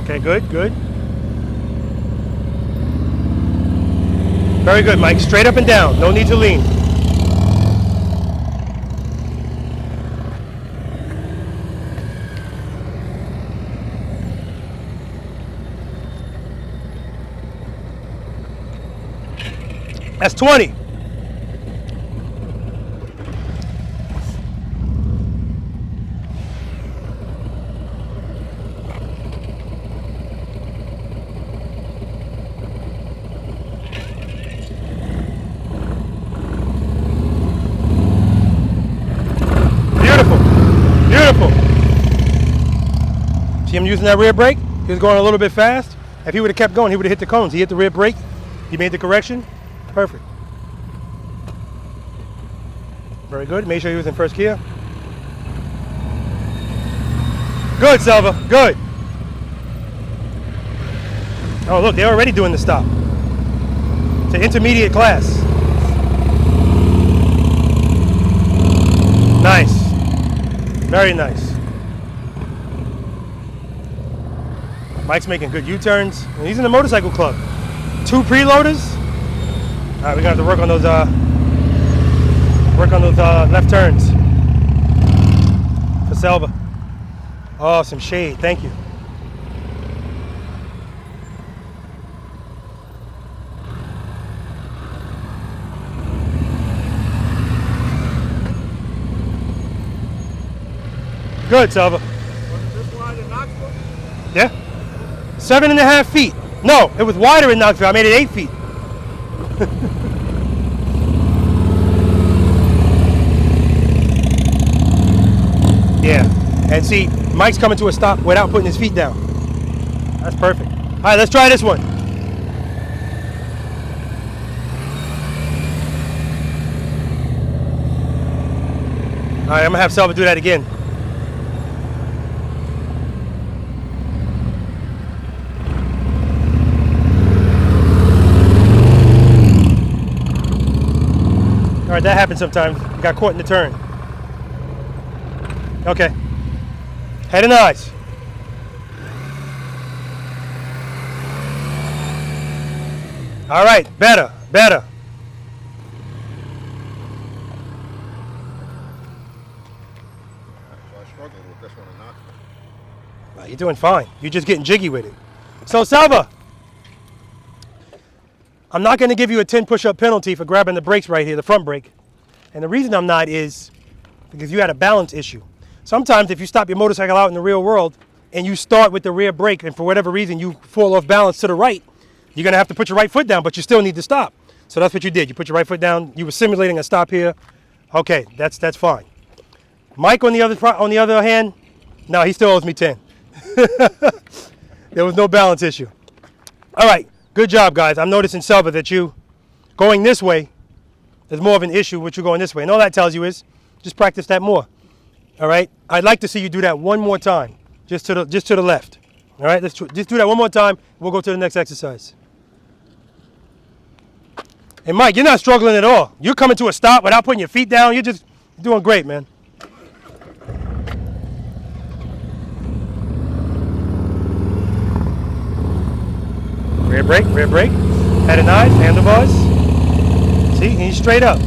Okay, good, good. Very good, Mike. Straight up and down. No need to lean. That's 20. Beautiful. Beautiful. See him using that rear brake? He was going a little bit fast. If he would have kept going, he would have hit the cones. He hit the rear brake. He made the correction. Perfect. Very good. Make sure he was in first gear. Good, Selva. Good. Oh, look, they're already doing the stop. It's an intermediate class. Nice. Very nice. Mike's making good U-turns. And he's in the motorcycle club. 2 preloaders. All right, we got to work on those left turns for Selva. Oh, some shade. Thank you. Good, Selva. Yeah. 7.5 feet. No, it was wider in Knoxville. I made it 8 feet. Yeah, and see, Mike's coming to a stop without putting his feet down. That's perfect. All right, let's try this one. All right, I'm gonna have Selva do that again. All right, that happens sometimes. You got caught in the turn. Okay. Head and eyes. All right, better, better. So I struggled with this one and not. Well, you're doing fine. You're just getting jiggy with it. So, Selva, I'm not going to give you a 10 push-up penalty for grabbing the brakes right here, the front brake. And the reason I'm not is because you had a balance issue. Sometimes if you stop your motorcycle out in the real world and you start with the rear brake and for whatever reason you fall off balance to the right, you're going to have to put your right foot down, but you still need to stop. So that's what you did. You put your right foot down. You were simulating a stop here. Okay, that's fine. Mike, on the other hand, no, he still owes me 10. There was no balance issue. All right, good job, guys. I'm noticing, Selva, that you going this way is more of an issue with you going this way. And all that tells you is just practice that more. All right, I'd like to see you do that one more time, just to the left. All right, just do that one more time. We'll go to the next exercise. And Mike, you're not struggling at all. You're coming to a stop without putting your feet down. You're just doing great, man. Rear brake, head and eyes, handlebars. See, he's straight up.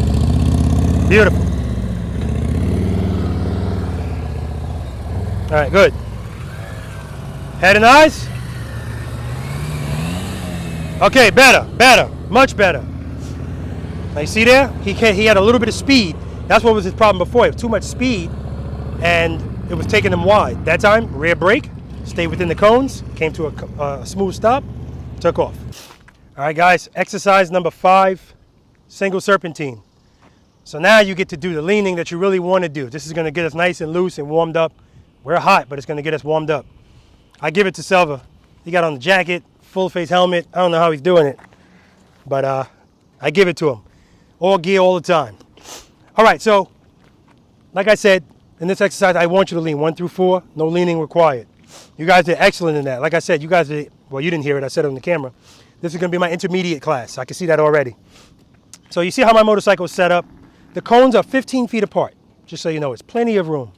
Beautiful. All right, good. Head and eyes. Okay, better, much better. Now you see there, he had a little bit of speed. That's what was his problem before. It was too much speed, and it was taking him wide. That time, rear brake, stayed within the cones, came to a smooth stop, took off. All right, guys, exercise number 5, single serpentine. So now you get to do the leaning that you really want to do. This is going to get us nice and loose and warmed up. We're hot, but it's going to get us warmed up. I give it to Selva. He got on the jacket, full face helmet. I don't know how he's doing it, but I give it to him. All gear all the time. All right, so like I said, in this exercise, I want you to lean 1 through 4, no leaning required. You guys did excellent in that. Like I said, you guys did, well, you didn't hear it, I said it on the camera. This is gonna be my intermediate class. I can see that already. So you see how my motorcycle is set up? The cones are 15 feet apart, just so you know, it's plenty of room.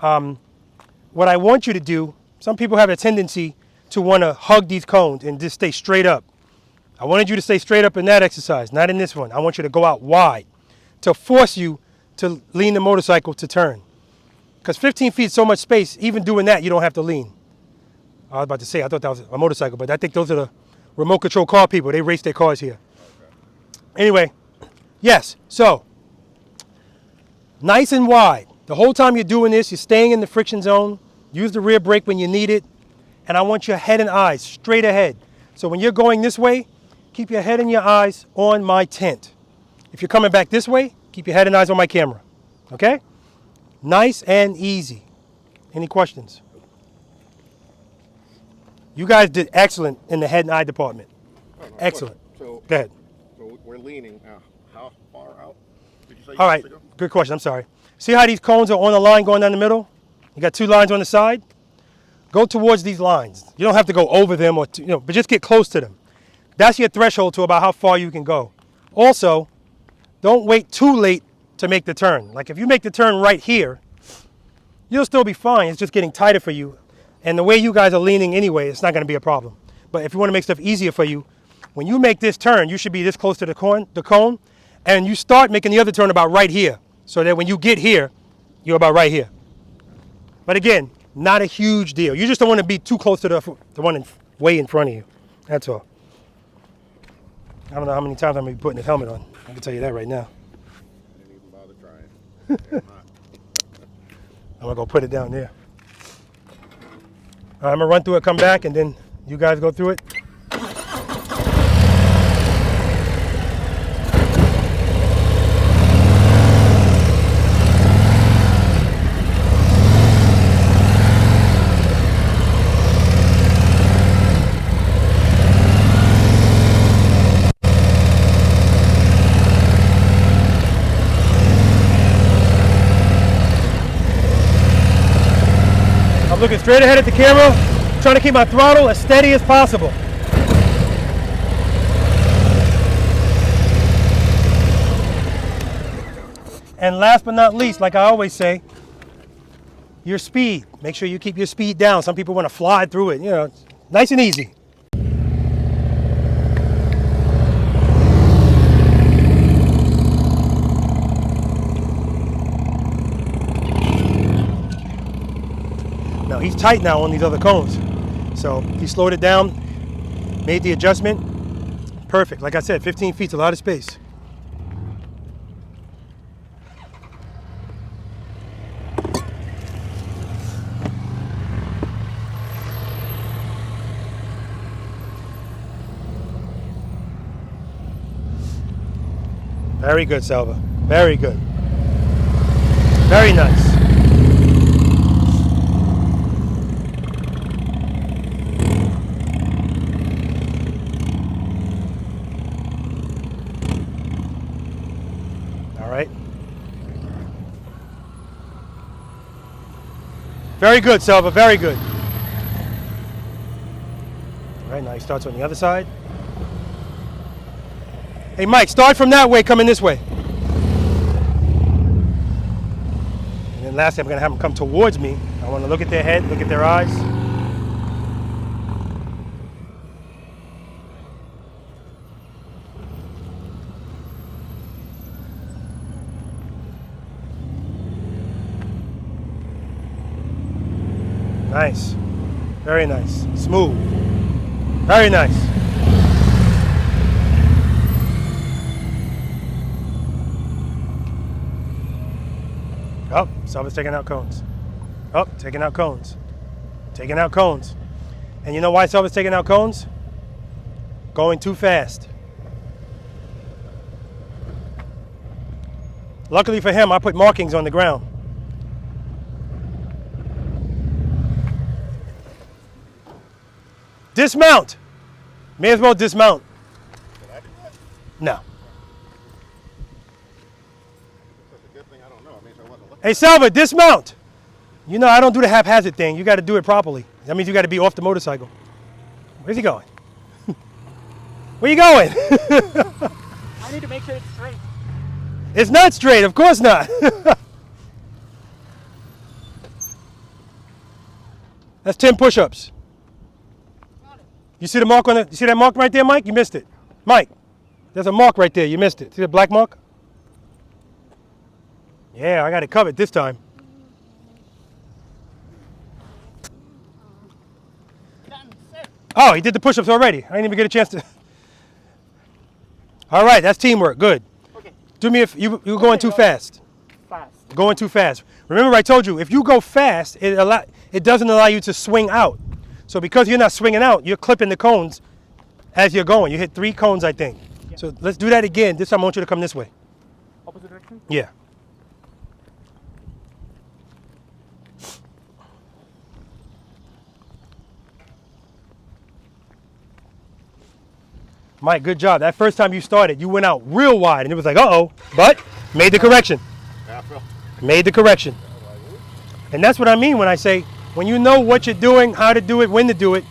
What I want you to do, some people have a tendency to wanna hug these cones and just stay straight up. I wanted you to stay straight up in that exercise, not in this one. I want you to go out wide to force you to lean the motorcycle to turn. Because 15 feet is so much space, even doing that, you don't have to lean. I was about to say, I thought that was a motorcycle, but I think those are the remote control car people. They race their cars here. Anyway, yes, so nice and wide. The whole time you're doing this, you're staying in the friction zone. Use the rear brake when you need it. And I want your head and eyes straight ahead. So when you're going this way, keep your head and your eyes on my tent. If you're coming back this way, keep your head and eyes on my camera. Okay? Nice and easy. Any questions? You guys did excellent in the head and eye department. Excellent. So, go ahead. So we're leaning. How far out? Did you say All right. Good question. I'm sorry. See how these cones are on a line going down the middle? You got 2 lines on the side? Go towards these lines. You don't have to go over them, or but just get close to them. That's your threshold to about how far you can go. Also, don't wait too late to make the turn. Like if you make the turn right here, you'll still be fine. It's just getting tighter for you. And the way you guys are leaning anyway, it's not going to be a problem. But if you want to make stuff easier for you, when you make this turn, you should be this close to the cone, and you start making the other turn about right here, so that when you get here, you're about right here. But again, not a huge deal. You just don't want to be too close to the one way in front of you. That's all. I don't know how many times I'm going to be putting this helmet on. I can tell you that right now. I didn't even bother trying. I'm going to go put it down there. All right, I'm going to run through it, come back, and then you guys go through it. I'm looking straight ahead at the camera, trying to keep my throttle as steady as possible. And last but not least, like I always say, your speed. Make sure you keep your speed down. Some people want to fly through it, you know, nice and easy. Now he's tight now on these other cones. So he slowed it down, made the adjustment. Perfect. Like I said, 15 feet's a lot of space. Very good, Selva. Very good. Very nice. All right. Very good, Selva. Very good. All right, now he starts on the other side. Hey, Mike, start from that way, coming this way. And then lastly, I'm going to have them come towards me. I want to look at their head, look at their eyes. Nice. Very nice. Smooth. Very nice. Oh, Selva's taking out cones. Oh, taking out cones. Taking out cones. And you know why Selva's taking out cones? Going too fast. Luckily for him, I put markings on the ground. Dismount. May as well dismount. Did I do that? No. That's a good thing I don't know. It means I wasn't looking. Hey, Selva, dismount. You know, I don't do the haphazard thing. You got to do it properly. That means you got to be off the motorcycle. Where's he going? Where you going? I need to make sure it's straight. It's not straight. Of course not. That's 10 push-ups. You see the mark on it? You see that mark right there, Mike? You missed it. Mike, there's a mark right there. You missed it. See the black mark? Yeah, I got it covered this time. Oh, he did the push-ups already. I didn't even get a chance to. All right, that's teamwork. Good. Okay. Do me if you're going too fast. Fast. Going too fast. Remember, I told you if you go fast, it doesn't allow you to swing out. So because you're not swinging out, you're clipping the cones as you're going. You hit 3 cones, I think. Yeah. So let's do that again. This time I want you to come this way. Opposite direction? Yeah. Mike, good job. That first time you started, you went out real wide, and it was like, uh-oh, but made the correction. Yeah, Phil. Made the correction. And that's what I mean when I say, when you know what you're doing, how to do it, when to do it,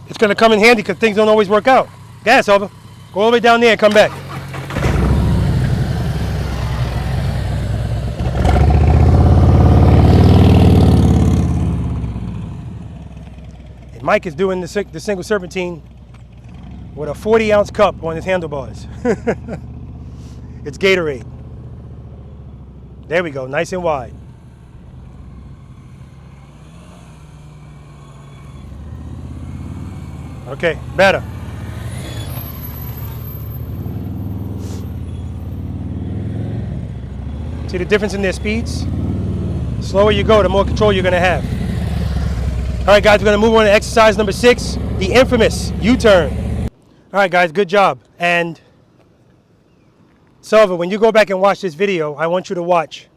it's going to come in handy because things don't always work out. Gas, Selva. Go all the way down there and come back. And Mike is doing the single serpentine with a 40-ounce cup on his handlebars. It's Gatorade. There we go, nice and wide. Okay, better. See the difference in their speeds? The slower you go, the more control you're gonna have. All right, guys, we're gonna move on to exercise number 6, the infamous U-turn. All right, guys, good job. And Selva, when you go back and watch this video, I want you to watch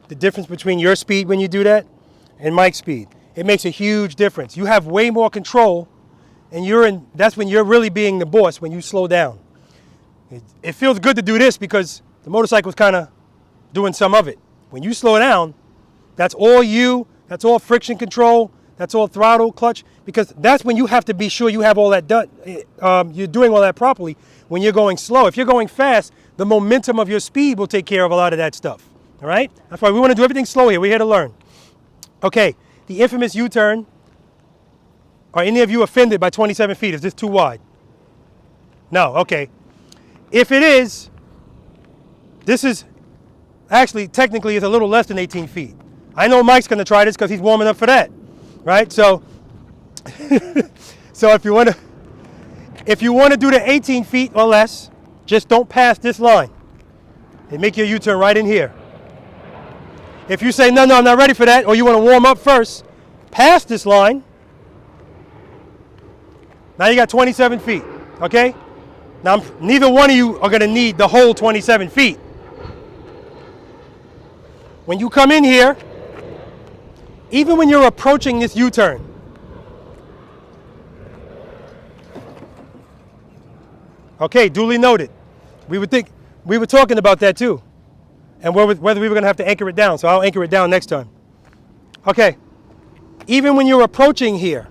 the difference between your speed when you do that and Mike's speed. It makes a huge difference. You have way more control, and that's when you're really being the boss, when you slow down. It feels good to do this because the motorcycle's kind of doing some of it. When you slow down, that's all you, That's all friction control. That's all throttle, clutch, because that's when you have to be sure you have all that done. You're doing all that properly when you're going slow. If you're going fast, the momentum of your speed will take care of a lot of that stuff. All right? That's why we want to do everything slow here. We're here to learn. Okay, the infamous U-turn. Are any of you offended by 27 feet? Is this too wide? No, okay. If it is, this is actually technically is a little less than 18 feet. I know Mike's going to try this because he's warming up for that. Right? So so if you want to do the 18 feet or less, just don't pass this line. And make your U-turn right in here. If you say, no, I'm not ready for that, or you want to warm up first, pass this line. Now you got 27 feet, okay? Now, neither one of you are going to need the whole 27 feet. When you come in here, even when you're approaching this U-turn, okay, duly noted. We were talking about that too, and whether we were going to have to anchor it down. So I'll anchor it down next time. Okay, even when you're approaching here,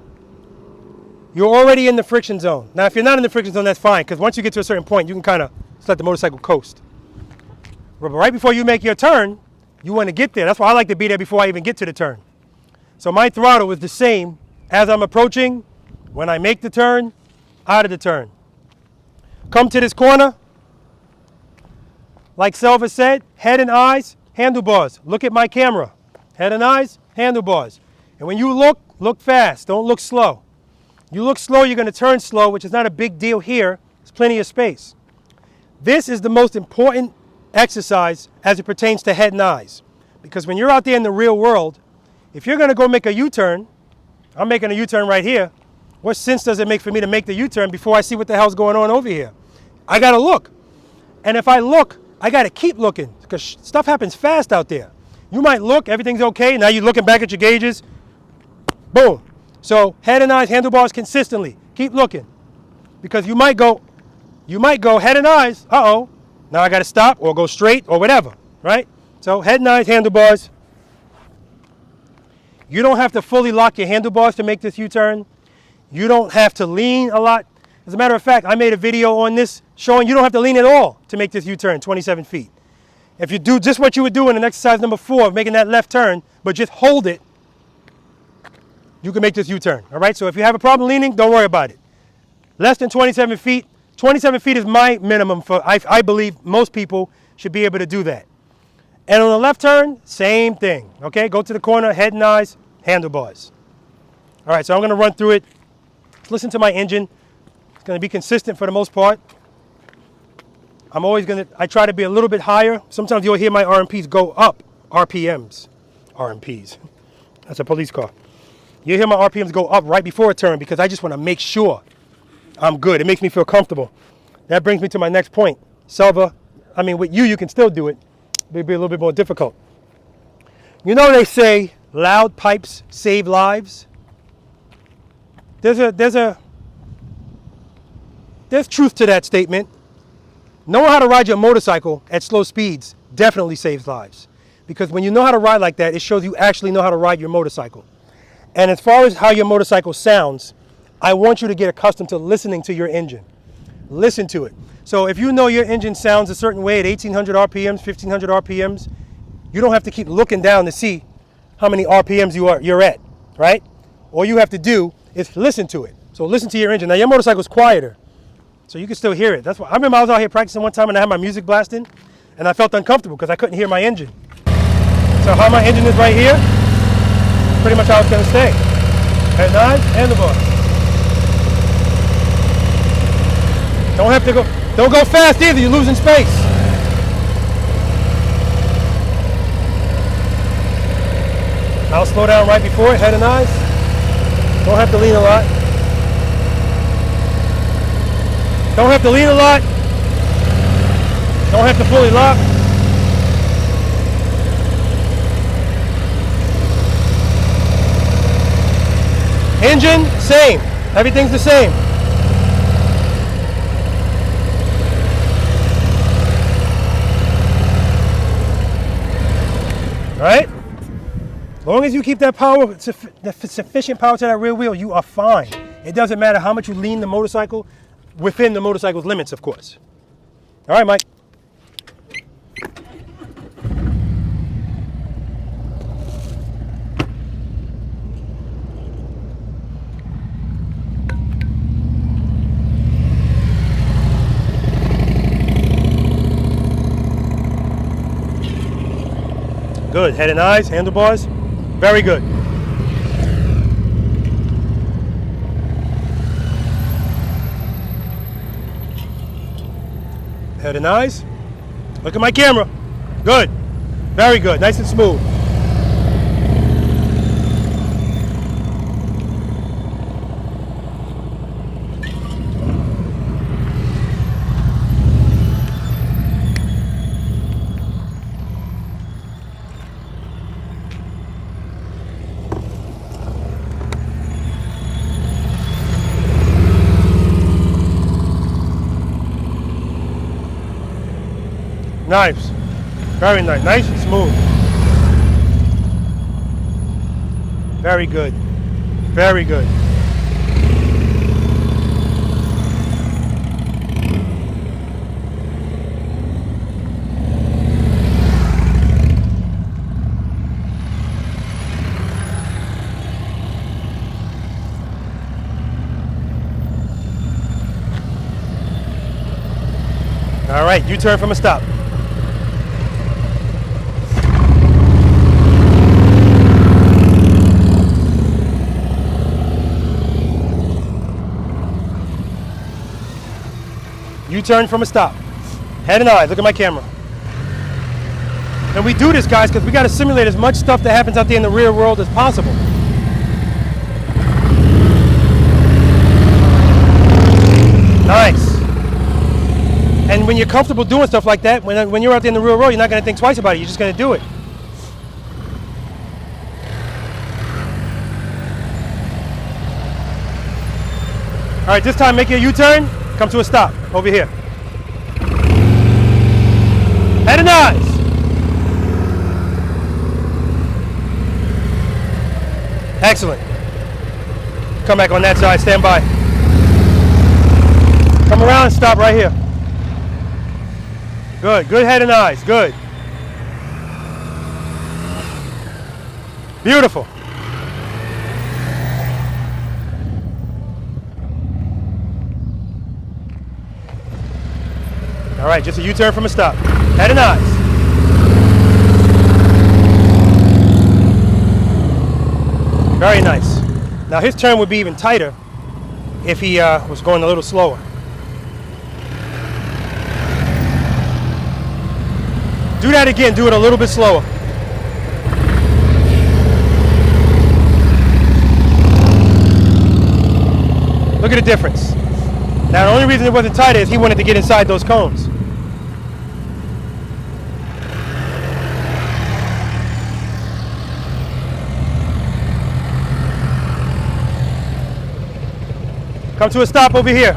you're already in the friction zone. Now, if you're not in the friction zone, that's fine, because once you get to a certain point, you can kind of let the motorcycle coast. But right before you make your turn, you want to get there. That's why I like to be there before I even get to the turn. So my throttle is the same as I'm approaching, when I make the turn, out of the turn. Come to this corner. Like Selva said, head and eyes, handlebars. Look at my camera. Head and eyes, handlebars. And when you look fast. Don't look slow. You look slow, you're going to turn slow, which is not a big deal here. There's plenty of space. This is the most important exercise as it pertains to head and eyes. Because when you're out there in the real world, if you're going to go make a U-turn, I'm making a U-turn right here. What sense does it make for me to make the U-turn before I see what the hell's going on over here? I got to look. And if I look, I got to keep looking because stuff happens fast out there. You might look, everything's okay. Now you're looking back at your gauges. Boom. So head and eyes, handlebars consistently. Keep looking. Because you might go head and eyes. Uh-oh. Now I got to stop or go straight or whatever. Right? So head and eyes, handlebars. You don't have to fully lock your handlebars to make this U-turn. You don't have to lean a lot. As a matter of fact, I made a video on this showing you don't have to lean at all to make this U-turn 27 feet. If you do just what you would do in exercise number 4 of making that left turn, but just hold it, you can make this U-turn. All right? So if you have a problem leaning, don't worry about it. Less than 27 feet. 27 feet is my minimum for, I believe most people should be able to do that. And on the left turn, same thing. Okay? Go to the corner, head and eyes, handlebars. All right, so I'm going to run through it. Listen to my engine. It's going to be consistent for the most part. I try to be a little bit higher. Sometimes you'll hear my RMPs go up. RPMs. RMPs. That's a police car. You'll hear my RPMs go up right before a turn because I just want to make sure I'm good. It makes me feel comfortable. That brings me to my next point. Selva, with you can still do it. It'll be a little bit more difficult. You know they say loud pipes save lives. There's truth to that statement. Knowing how to ride your motorcycle at slow speeds definitely saves lives. Because when you know how to ride like that, it shows you actually know how to ride your motorcycle. And as far as how your motorcycle sounds, I want you to get accustomed to listening to your engine. Listen to it. So if you know your engine sounds a certain way at 1800 RPMs, 1500 RPMs, you don't have to keep looking down to see how many RPMs you're at, right? All you have to do is listen to it. So listen to your engine. Now your motorcycle's quieter, so you can still hear it. That's why I remember I was out here practicing one time and I had my music blasting, and I felt uncomfortable because I couldn't hear my engine. So how my engine is right here, pretty much how it's going to stay. Head and eyes, handlebars. Don't go fast either, you're losing space. I'll slow down right before it, head and eyes. Don't have to lean a lot. Don't have to lean a lot. Don't have to fully lock. Engine, same. Everything's the same. Right? long as you keep that power, sufficient power to that rear wheel, you are fine. It doesn't matter how much you lean the motorcycle, within the motorcycle's limits, of course. All right, Mike. Good. Head and eyes, handlebars. Very good. Head and eyes. Look at my camera. Good. Very good. Nice and smooth. Nice. Very nice. Nice and smooth. Very good. Very good. All right, U-turn from a stop. U-turn from a stop. Head and eyes, look at my camera. And we do this, guys, because we got to simulate as much stuff that happens out there in the real world as possible. Nice. And when you're comfortable doing stuff like that, when you're out there in the real world, you're not going to think twice about it. You're just going to do it. All right, this time make your U-turn. Come to a stop over here. Head and eyes. Excellent. Come back on that side, stand by. Come around and stop right here. Good, good head and eyes, good. Beautiful. All right, just a U-turn from a stop. Head and eyes. Very nice. Now his turn would be even tighter if he was going a little slower. Do that again, do it a little bit slower. Look at the difference. Now the only reason it wasn't tighter is he wanted to get inside those cones. Come to a stop over here.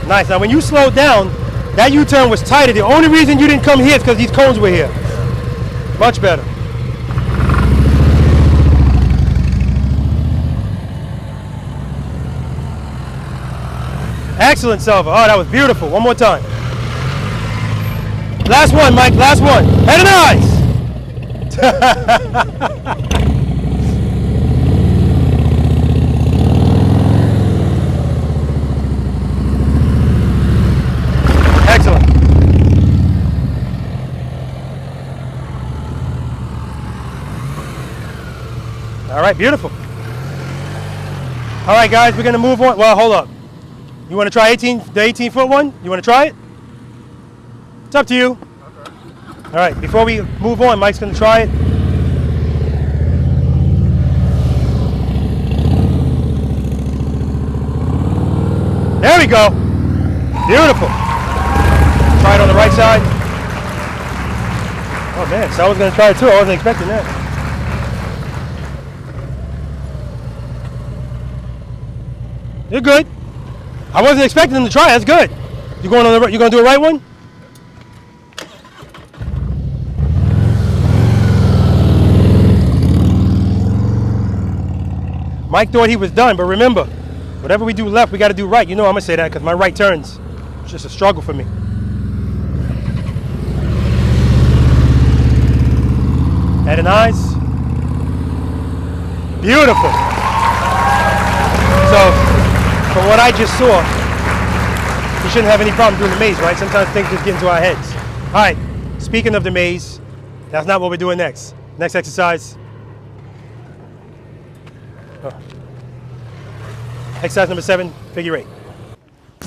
Nice. Now when you slowed down, that U-turn was tighter. The only reason you didn't come here is because these cones were here. Much better. Excellent, Selva. Oh, that was beautiful. One more time. Last one, Mike. Last one. Head and eyes. Excellent. All right, beautiful. All right, guys, we're going to move on. Well, hold up. You want to try the 18-foot one? You want to try it? It's up to you. Okay. All right, before we move on, Mike's going to try it. There we go. Beautiful. Try it on the right side. Oh, man, Selva's going to try it too. I wasn't expecting that. You're good. I wasn't expecting them to try. That's good. You going on the? You gonna do a right one? Mike thought he was done, but remember, whatever we do left, we got to do right. You know I'm gonna say that because my right turns. It's just a struggle for me. Head and eyes. Beautiful. So, from what I just saw, we shouldn't have any problem doing the maze, right? Sometimes things just get into our heads. All right, speaking of the maze, that's not what we're doing next. Next exercise. Exercise number 7, figure 8.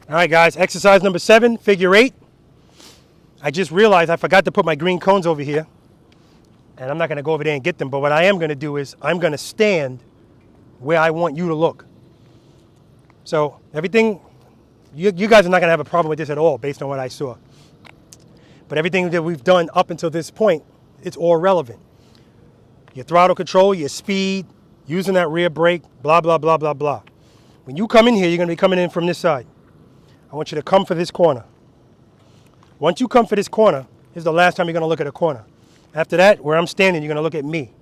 All right, guys, exercise number 7, figure 8. I just realized I forgot to put my green cones over here. And I'm not going to go over there and get them, but what I am going to do is I'm going to stand where I want you to look. So everything, you guys are not going to have a problem with this at all based on what I saw. But everything that we've done up until this point, it's all relevant. Your throttle control, your speed, using that rear brake, blah, blah, blah, blah, blah. When you come in here, you're going to be coming in from this side. I want you to come for this corner. Once you come for this corner, this is the last time you're going to look at a corner. After that, where I'm standing, you're going to look at me.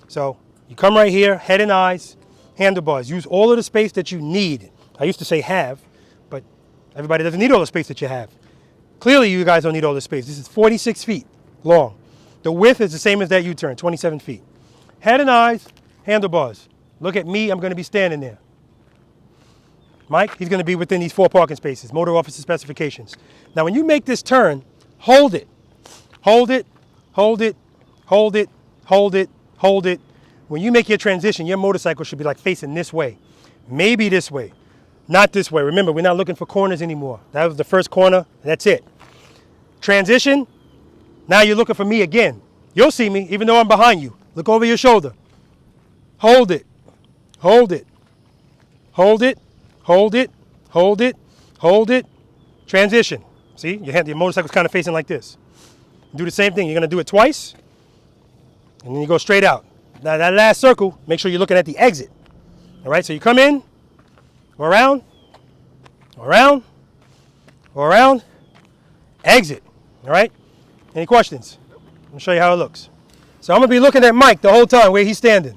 So you come right here, head and eyes, handlebars. Use all of the space that you need. I used to say have, but everybody doesn't need all the space that you have. Clearly, you guys don't need all the space. This is 46 feet long. The width is the same as that U-turn, 27 feet. Head and eyes, handlebars. Look at me. I'm going to be standing there. Mike, he's going to be within these 4 parking spaces, motor officer specifications. Now, when you make this turn, hold it. Hold it, hold it, hold it, hold it, hold it. When you make your transition, your motorcycle should be like facing this way. Maybe this way, not this way. Remember, we're not looking for corners anymore. That was the first corner, that's it. Transition, now you're looking for me again. You'll see me, even though I'm behind you. Look over your shoulder. Hold it, hold it, hold it, hold it, hold it, hold it. Transition. See, your motorcycle's kind of facing like this. Do the same thing. You're going to do it twice, and then you go straight out. Now, that last circle, make sure you're looking at the exit. All right, so you come in, go around, exit. All right? Any questions? Let me show you how it looks. So I'm going to be looking at Mike the whole time where he's standing.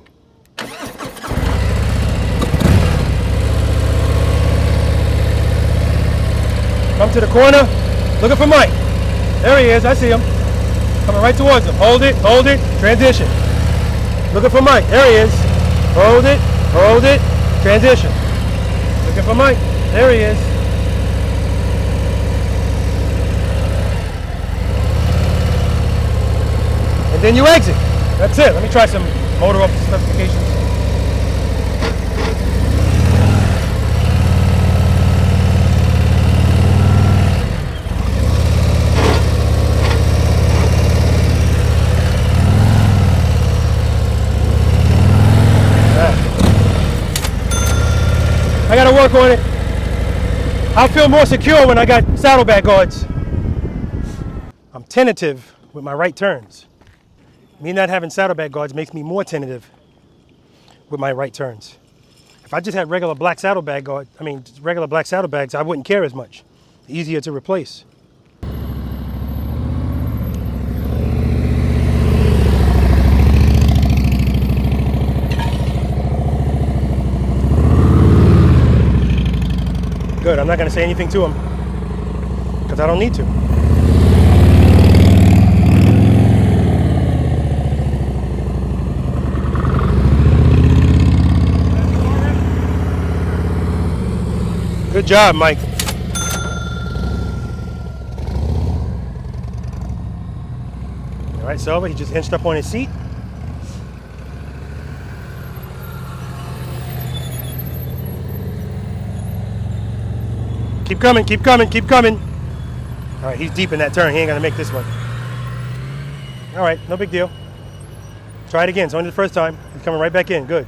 Come to the corner, looking for Mike. There he is, I see him. Coming right towards him. Hold it, transition. Looking for Mike, there he is. Hold it, transition. Looking for Mike, there he is. And then you exit. That's it. Let me try some motor officer specifications. I gotta work on it. I'll feel more secure when I got saddlebag guards. I'm tentative with my right turns. Me not having saddlebag guards makes me more tentative with my right turns. If I just had regular black saddlebags, I wouldn't care as much. Easier to replace. Good, I'm not going to say anything to him because I don't need to. Good job, Mike. All right, Selva, he just inched up on his seat. Keep coming, keep coming, keep coming. All right, he's deep in that turn. He ain't gonna make this one. All right, no big deal. Try it again. It's only the first time. He's coming right back in. Good.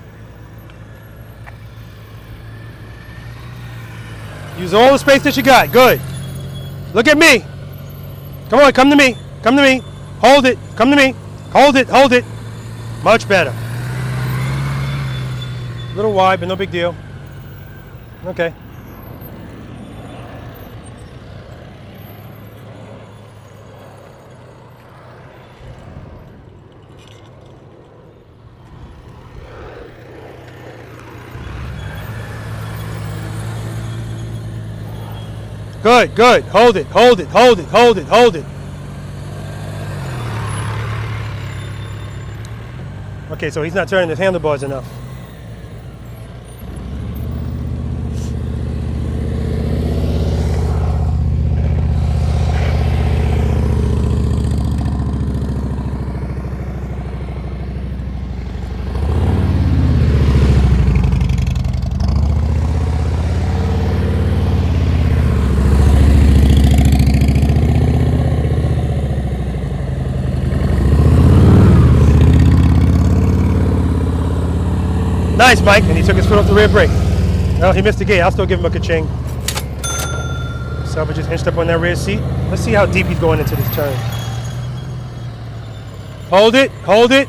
Use all the space that you got. Good. Look at me. Come on, come to me. Come to me. Hold it. Come to me. Hold it, hold it. Much better. A little wide, but no big deal. Okay. Good, good. Hold it, hold it, hold it, hold it, hold it. Okay, so he's not turning his handlebars enough. Nice, Mike, and he took his foot off the rear brake. Well, he missed the gate. I'll still give him a ka-ching. Selva just inched up on that rear seat. Let's see how deep he's going into this turn. Hold it, hold it.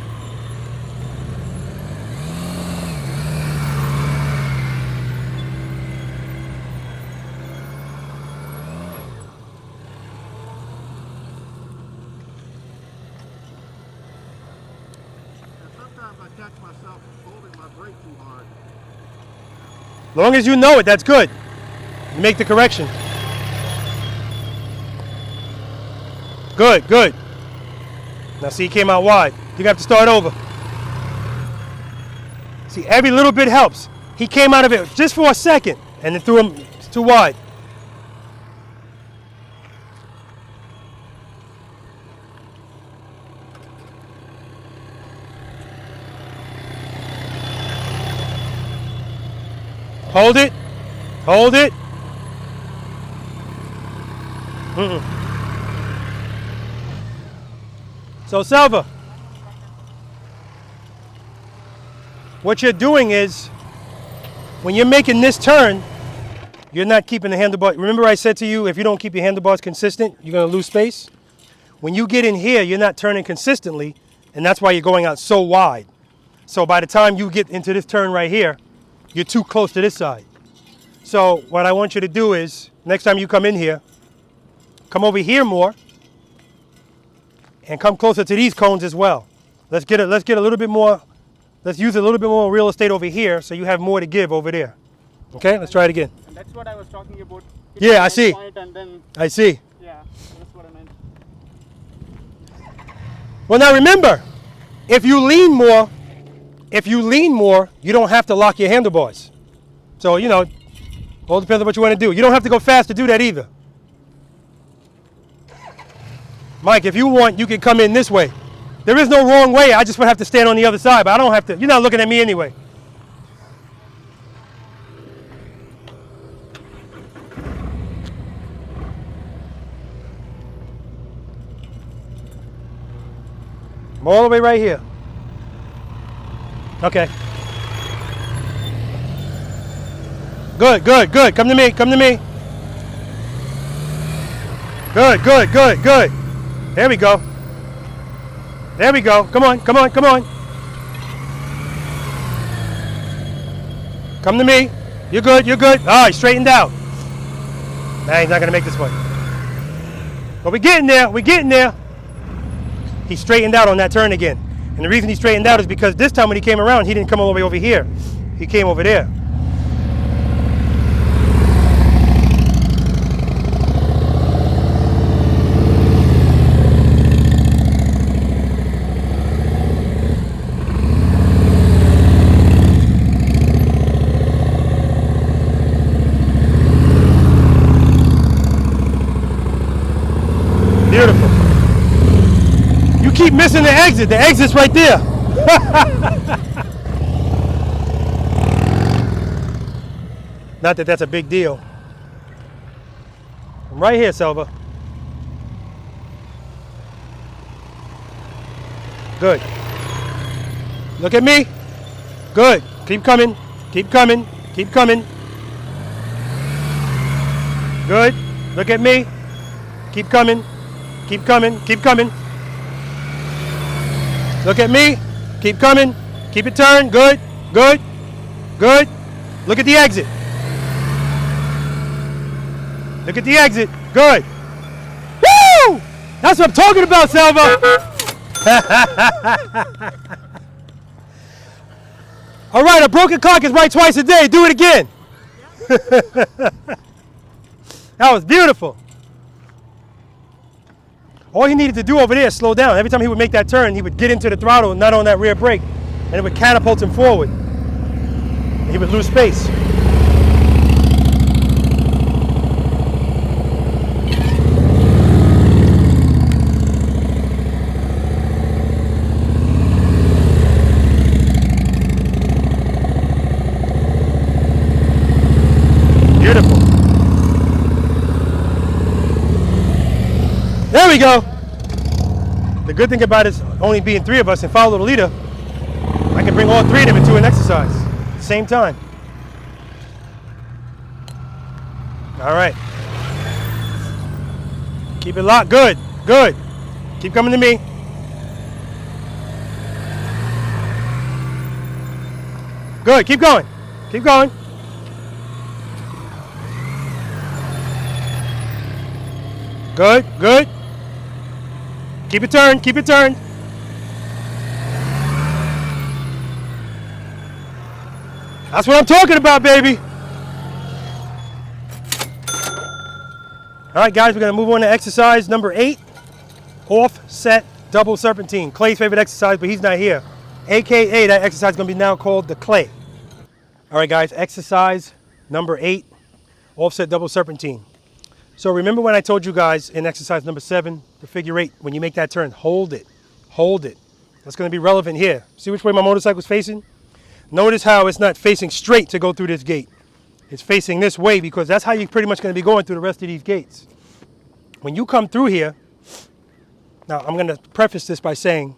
Sometimes I catch myself holding my brake too hard. Long as you know it, that's good. You make the correction. Good, good. Now see, he came out wide. You have to start over. See, every little bit helps. He came out of it just for a second and then threw him too wide. Hold it. Hold it. So Selva, what you're doing is, when you're making this turn, you're not keeping the handlebar. Remember I said to you, if you don't keep your handlebars consistent, you're going to lose space? When you get in here, you're not turning consistently, and that's why you're going out so wide. So by the time you get into this turn right here, you're too close to this side. So what I want you to do is, next time you come in here, come over here more, and come closer to these cones as well. Let's get a little bit more, let's use a little bit more real estate over here so you have more to give over there. Okay, let's try it again. And that's what I was talking about. Yeah, I see. And then, I see. yeah, that's what I meant. Well, now remember, if you lean more, you don't have to lock your handlebars. So, you know, all depends on what you want to do. You don't have to go fast to do that either. Mike, if you want, you can come in this way. There is no wrong way. I just would have to stand on the other side, but I don't have to. You're not looking at me anyway. I'm all the way right here. Okay. Good, good, good. Come to me, come to me. Good, good, good, good. There we go. There we go. Come on, come on, come on. Come to me. You're good, you're good. All right, straightened out. Nah, he's not going to make this one. But we're getting there, we're getting there. He straightened out on that turn again. And the reason he straightened out is because this time when he came around, he didn't come all the way over here. He came over there. Beautiful. You keep missing the exit. The exit's right there. Not that that's a big deal. I'm right here, Selva. Good. Look at me. Good. Keep coming. Keep coming. Keep coming. Good. Look at me. Keep coming. Keep coming. Keep coming. Look at me. Keep coming. Keep it turned. Good. Good. Good. Look at the exit. Look at the exit. Good. Woo! That's what I'm talking about, Selva. All right, a broken clock is right twice a day. Do it again. That was beautiful. All he needed to do over there is slow down. Every time he would make that turn, he would get into the throttle, not on that rear brake, and it would catapult him forward. And he would lose space. Beautiful. There we go. The good thing about it is only being 3 of us and follow the leader, I can bring all 3 of them into an exercise at the same time. All right. Keep it locked. Good. Good. Keep coming to me. Good. Keep going. Keep going. Good. Good. Keep it turned. Keep it turned. That's what I'm talking about, baby. All right, guys, we're going to move on to exercise number 8. Offset double serpentine. Clay's favorite exercise, but he's not here. AKA, that exercise is going to be now called the Clay. All right, guys, exercise number 8. Offset double serpentine. So remember when I told you guys in exercise number 7, the figure 8, when you make that turn, hold it. Hold it. That's going to be relevant here. See which way my motorcycle's facing? Notice how it's not facing straight to go through this gate. It's facing this way because that's how you're pretty much going to be going through the rest of these gates. When you come through here, now I'm going to preface this by saying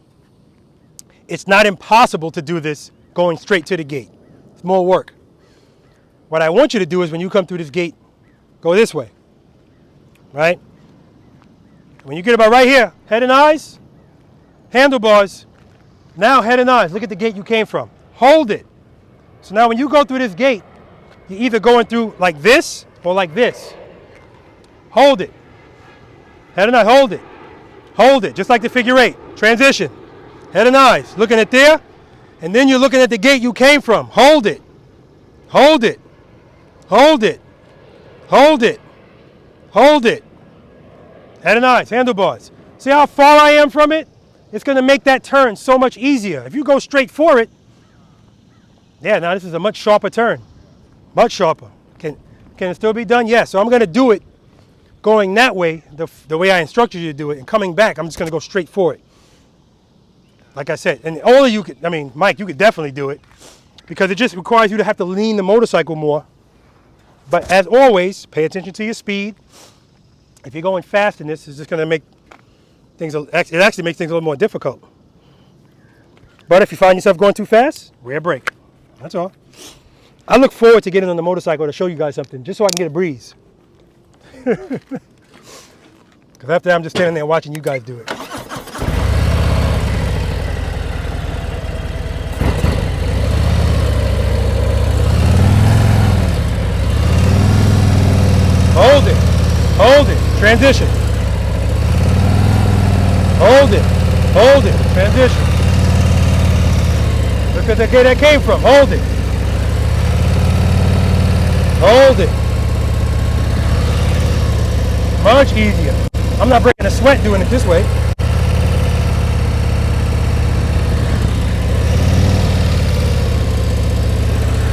it's not impossible to do this going straight to the gate. It's more work. What I want you to do is when you come through this gate, go this way. Right? When you get about right here, head and eyes, handlebars, now head and eyes. Look at the gate you came from. Hold it. So now when you go through this gate, you're either going through like this or like this. Hold it. Head and eyes, hold it. Hold it, just like the figure 8. Transition. Head and eyes, looking at there, and then you're looking at the gate you came from. Hold it. Hold it. Hold it. Hold it. Hold it. Head and eyes, handlebars. See how far I am from it? It's going to make that turn so much easier. If you go straight for it, yeah, now this is a much sharper turn. Much sharper. Can it still be done? Yes. So I'm going to do it going that way, the way I instructed you to do it, and coming back, I'm just going to go straight for it. Like I said, and all of you could, I mean, Mike, you could definitely do it because it just requires you to have to lean the motorcycle more. But as always, pay attention to your speed. If you're going fast in this, it's just going to make things, it actually makes things a little more difficult. But if you find yourself going too fast, rear brake. That's all. I look forward to getting on the motorcycle to show you guys something, just so I can get a breeze. Because after that, I'm just standing there watching you guys do it. Hold it. Hold it. Transition. Hold it. Hold it. Transition. Look at the gate that came from. Hold it. Hold it. Much easier. I'm not breaking a sweat doing it this way.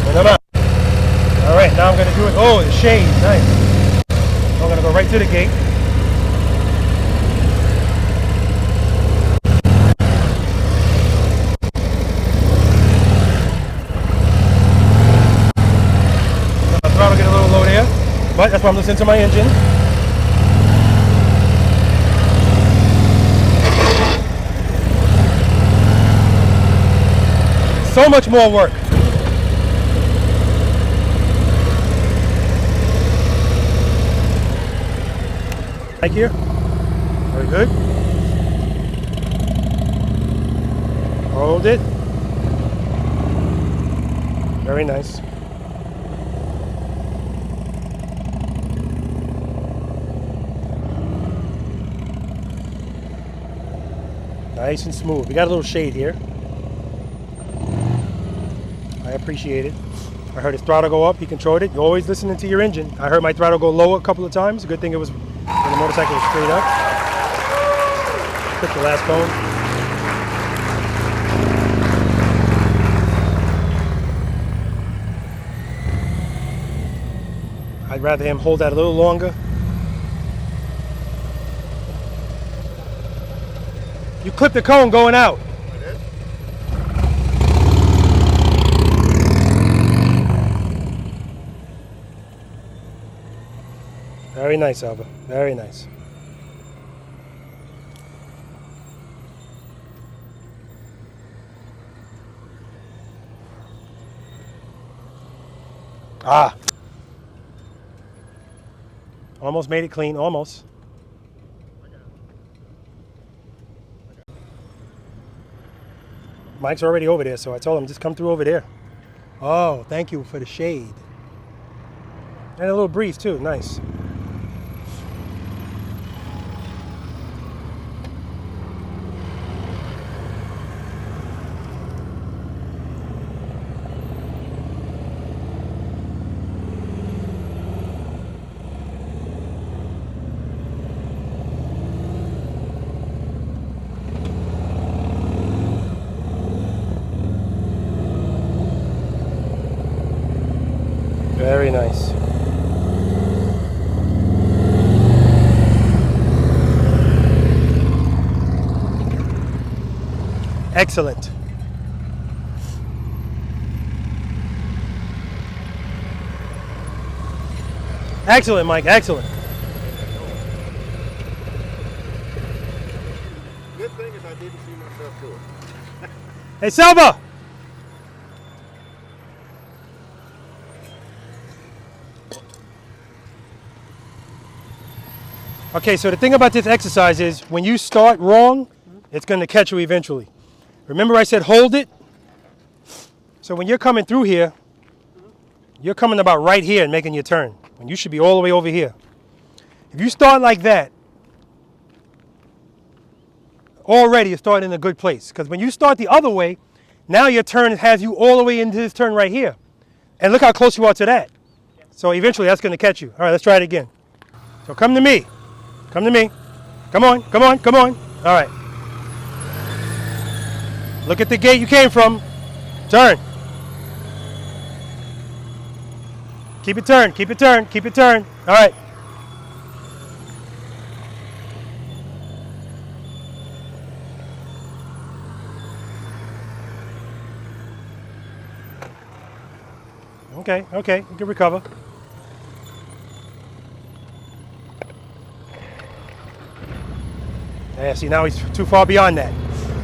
And I'm out. All right, now I'm going to do it. Oh, the shade. Nice. I'm going to go right to the gate. The throttle get a little low there, but that's why I'm listening to my engine. So much more work. Right here. Very good. Hold it. Very nice. Nice and smooth. We got a little shade here. I appreciate it. I heard his throttle go up. He controlled it. You're always listening to your engine. I heard my throttle go lower a couple of times. Good thing it was when the motorcycle was straight up. Clip the last cone. I'd rather him hold that a little longer. You clipped the cone going out. Very nice, Alva. Very nice. Ah. Almost made it clean, almost. Mike's already over there, so I told him just come through over there. Oh, thank you for the shade. And a little breeze too, nice. Very nice. Excellent. Excellent, Mike, excellent. Good thing is I didn't see myself do it. Hey, Selva! Okay, so the thing about this exercise is when you start wrong, it's going to catch you eventually. Remember I said hold it? So when you're coming through here, you're coming about right here and making your turn, when you should be all the way over here. If you start like that, already you're starting in a good place. Because when you start the other way, now your turn has you all the way into this turn right here. And look how close you are to that. So eventually that's going to catch you. All right, let's try it again. So come to me. Come to me. Come on, come on, come on. All right. Look at the gate you came from. Turn. Keep it turned, keep it turned, keep it turned. All right. Okay, okay, you can recover. Yeah, see, now he's too far beyond that.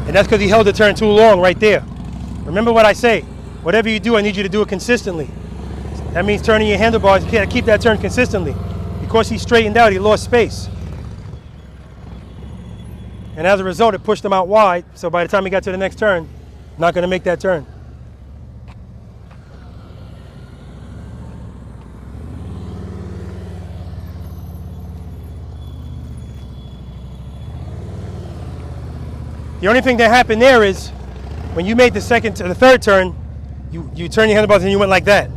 And that's because he held the turn too long right there. Remember what I say. Whatever you do, I need you to do it consistently. That means turning your handlebars. You can't keep that turn consistently. Because he straightened out, he lost space. And as a result, it pushed him out wide. So by the time he got to the next turn, not going to make that turn. The only thing that happened there is when you made the second to the third turn, you turned your handlebars and you went like that.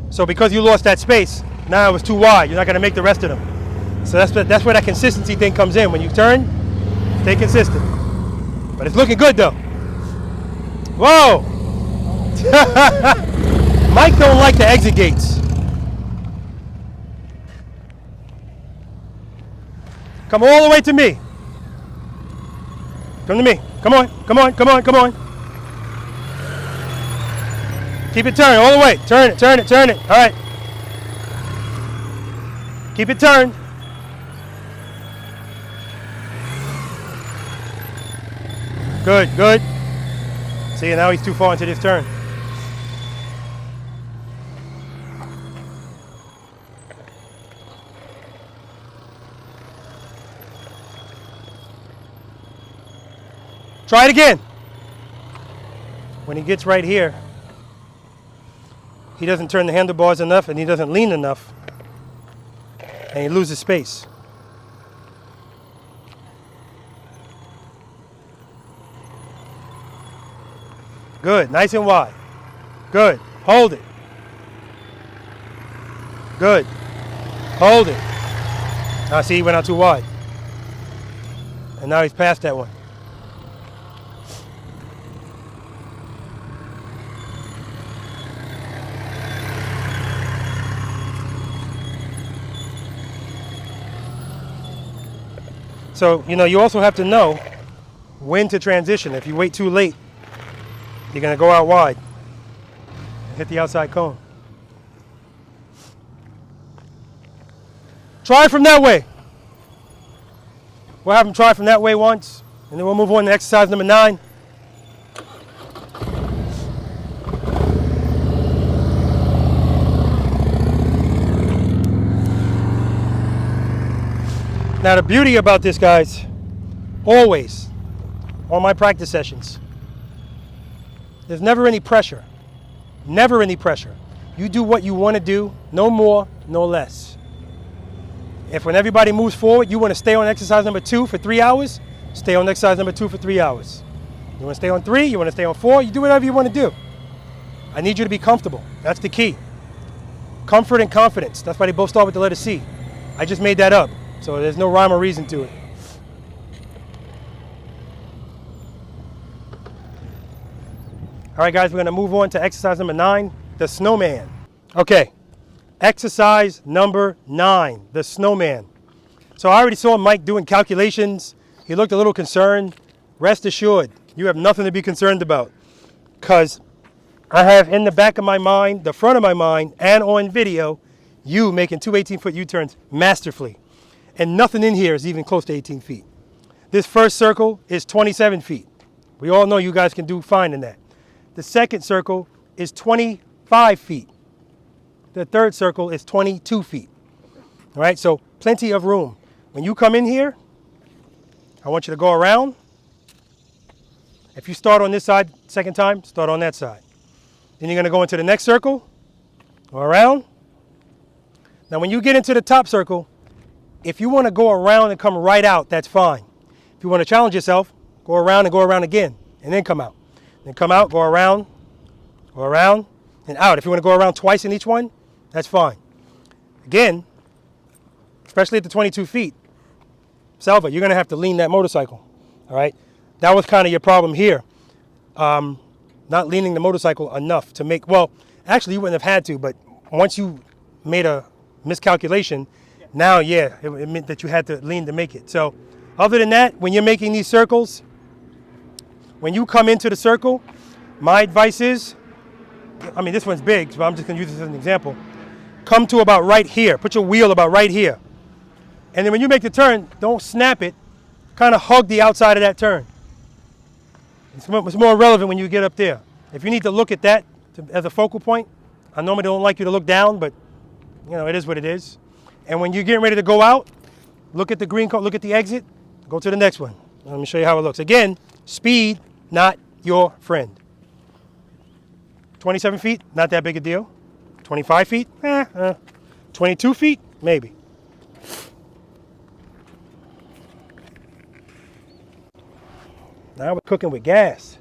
So because you lost that space, now it was too wide. You're not going to make the rest of them. So that's where that consistency thing comes in. When you turn, stay consistent. But it's looking good though. Whoa! Mike don't like the exit gates. Come all the way to me. Come to me. Come on, come on, come on, come on. Keep it turned all the way. Turn it, turn it, turn it. All right. Keep it turned. Good, good. See, now he's too far into this turn. Try it again. When he gets right here, he doesn't turn the handlebars enough and he doesn't lean enough, and he loses space. Good, nice and wide. Good, hold it. Good. Hold it. Now see, he went out too wide. And now he's past that one. So, you also have to know when to transition. If you wait too late, you're going to go out wide and hit the outside cone. Try from that way. We'll have them try from that way once, and then we'll move on to exercise number 9. Now the beauty about this, guys, always on my practice sessions, there's never any pressure. Never any pressure. You do what you want to do, no more, no less. If when everybody moves forward, you want to stay on exercise number 2 for 3 hours, stay on exercise number 2 for 3 hours. You want to stay on 3, you want to stay on 4, you do whatever you want to do. I need you to be comfortable. That's the key. Comfort and confidence. That's why they both start with the letter C. I just made that up. So there's no rhyme or reason to it. All right, guys, we're going to move on to exercise number 9, the snowman. Okay, exercise number 9, the snowman. So I already saw Mike doing calculations. He looked a little concerned. Rest assured, you have nothing to be concerned about, because I have in the back of my mind, the front of my mind, and on video, you making 2 18-foot U-turns masterfully. And nothing in here is even close to 18 feet. This first circle is 27 feet. We all know you guys can do fine in that. The second circle is 25 feet. The third circle is 22 feet. All right, so plenty of room. When you come in here, I want you to go around. If you start on this side second time, start on that side. Then you're going to go into the next circle, go around. Now when you get into the top circle, if you want to go around and come right out, that's fine. If you want to challenge yourself, go around and go around again, and then come out. Then come out, go around, and out. If you want to go around twice in each one, that's fine. Again, especially at the 22 feet, Selva, you're going to have to lean that motorcycle, all right? That was kind of your problem here. Not leaning the motorcycle enough to make, well, actually you wouldn't have had to, but once you made a miscalculation, now, yeah, it meant that you had to lean to make it. So other than that, when you're making these circles, when you come into the circle, my advice is, I mean, this one's big, so I'm just going to use this as an example. Come to about right here. Put your wheel about right here. And then when you make the turn, don't snap it. Kind of hug the outside of that turn. It's more relevant when you get up there. If you need to look at that as a focal point, I normally don't like you to look down, but it is what it is. And when you're getting ready to go out, look at the green code, look at the exit, go to the next one. Let me show you how it looks. Again, speed, not your friend. 27 feet, not that big a deal. 25 feet, 22 feet, maybe. Now we're cooking with gas.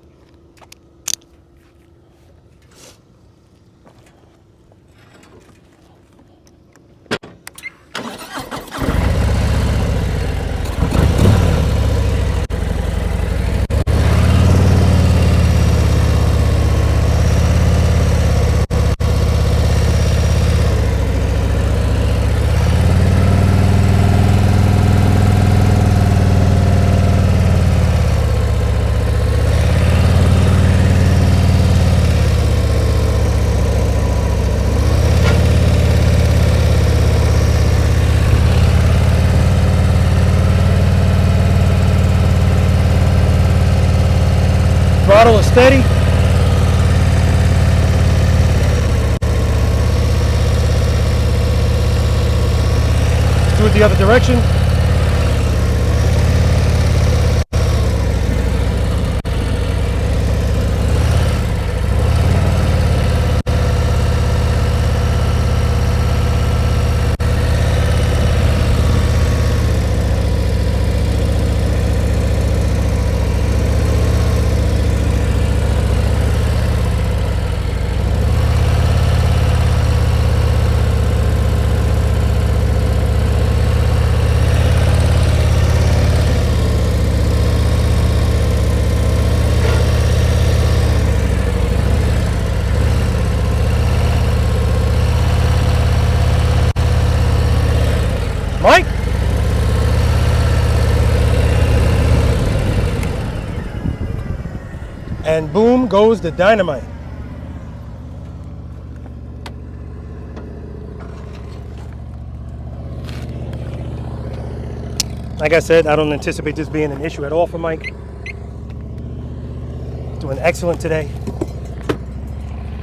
Throttle is steady. Do it the other direction. And boom goes the dynamite. Like I said, I don't anticipate this being an issue at all for Mike. Doing excellent today.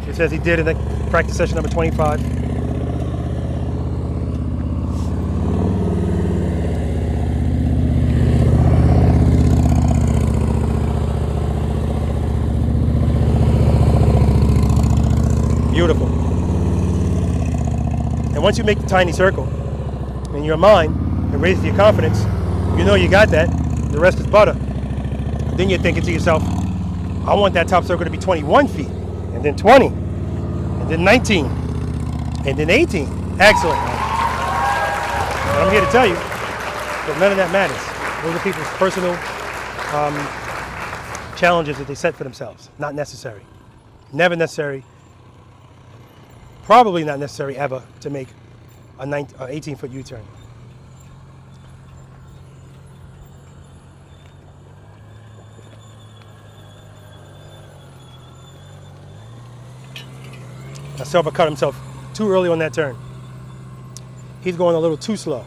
He says he did in the practice session number 25. Beautiful. And once you make the tiny circle in your mind, it raises your confidence. You know you got that. The rest is butter. Then you're thinking to yourself, I want that top circle to be 21 feet, and then 20, and then 19, and then 18. Excellent. But I'm here to tell you that none of that matters. Those are people's personal challenges that they set for themselves. Not necessary. Never necessary. Probably not necessary ever to make an 18-foot U-turn. Now Selva cut himself too early on that turn. He's going a little too slow.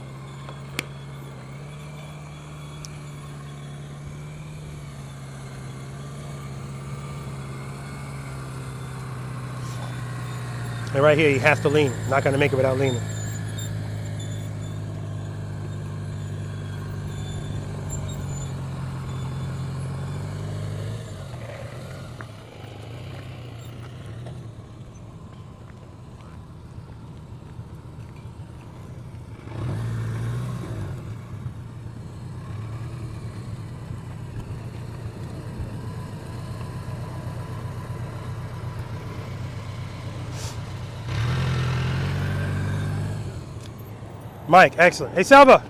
And right here, he has to lean. Not going to make it without leaning. Mike, excellent. Hey, Selva.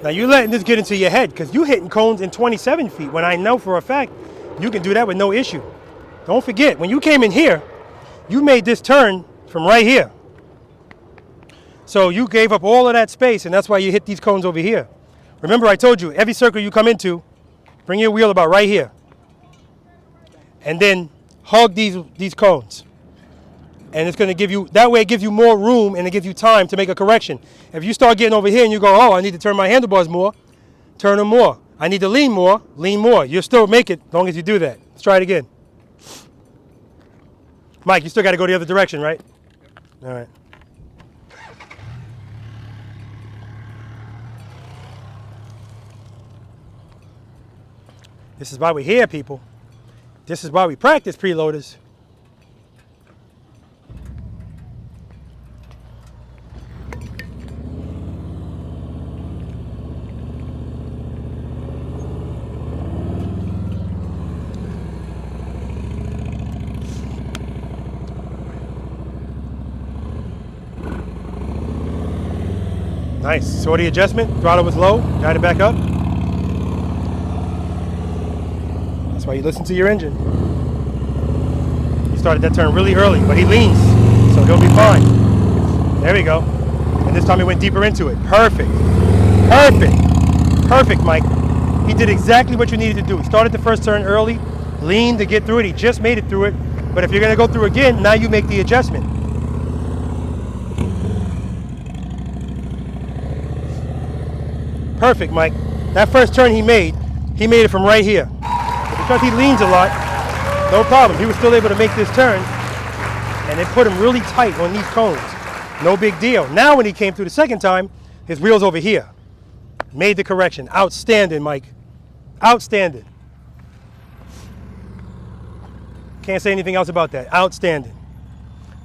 Now you're letting this get into your head because you're hitting cones in 27 feet when I know for a fact you can do that with no issue. Don't forget, when you came in here, you made this turn from right here. So you gave up all of that space, and that's why you hit these cones over here. Remember, I told you, every circle you come into, bring your wheel about right here. And then hug these cones. And it's going to give you, that way it gives you more room and it gives you time to make a correction. If you start getting over here and you go, oh, I need to turn my handlebars more, turn them more. I need to lean more, lean more. You'll still make it as long as you do that. Let's try it again. Mike, you still got to go the other direction, right? All right. This is why we're here, people. This is why we practice preloaders. Nice. Saw the adjustment. Throttle was low. Got it back up. That's why you listen to your engine. He started that turn really early, but he leans, so he'll be fine. There we go. And this time he went deeper into it. Perfect. Perfect. Perfect, Mike. He did exactly what you needed to do. He started the first turn early, leaned to get through it. He just made it through it. But if you're going to go through again, now you make the adjustment. Perfect, Mike. That first turn he made it from right here. But because he leans a lot, no problem. He was still able to make this turn, and it put him really tight on these cones. No big deal. Now when he came through the second time, his wheel's over here. Made the correction. Outstanding, Mike. Outstanding. Can't say anything else about that. Outstanding.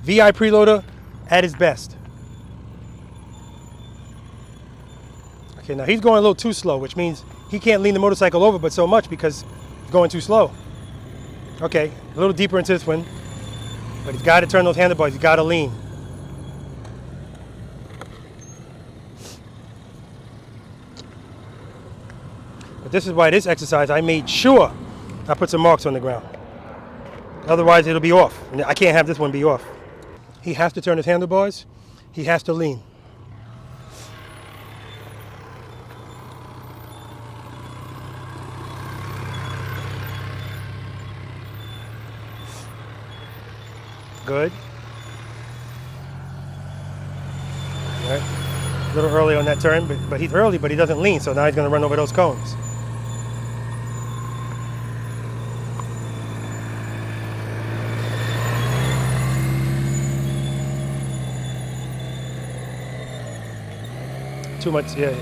V.I.Preloader at his best. Okay, now he's going a little too slow, which means he can't lean the motorcycle over but so much because he's going too slow. Okay, a little deeper into this one, but he's got to turn those handlebars. He's got to lean. But this is why this exercise, I made sure I put some marks on the ground. Otherwise, it'll be off. And I can't have this one be off. He has to turn his handlebars. He has to lean. Good. All right. A little early on that turn, but he's early, but he doesn't lean, so now he's going to run over those cones. Too much, yeah.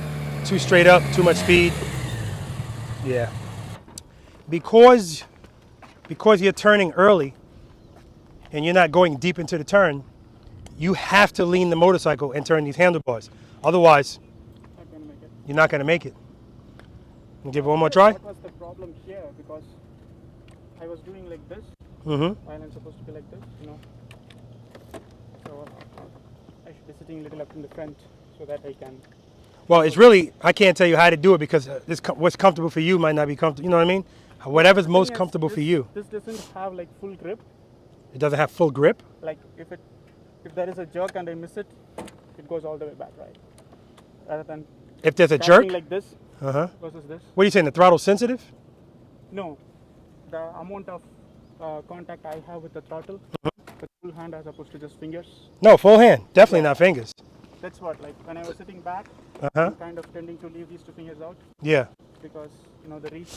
Too straight up, too much speed. Yeah. Because you're turning early and you're not going deep into the turn, you have to lean the motorcycle and turn these handlebars. Otherwise, you're not going to make it. Give it one more try. What was the problem here? Because I was doing like this, Mm-hmm. while I'm supposed to be like this, you know. So I should be sitting a little up in the front so that I can. Well, it's really, I can't tell you how to do it because what's comfortable for you might not be comfortable. You know what I mean? Whatever's most Thing is, comfortable for you. This doesn't have like full grip. It doesn't have full grip. Like if there is a jerk and I miss it, it goes all the way back, right? Rather than If there's a catching jerk. like this Uh-huh. versus this. What are you saying? The throttle's sensitive? No, the amount of contact I have with the throttle, with full hand as opposed to just fingers. No, full hand. Definitely not fingers. That's what, like when I was sitting back, Uh-huh. I'm kind of tending to leave these two fingers out Yeah. because, you know, the reach.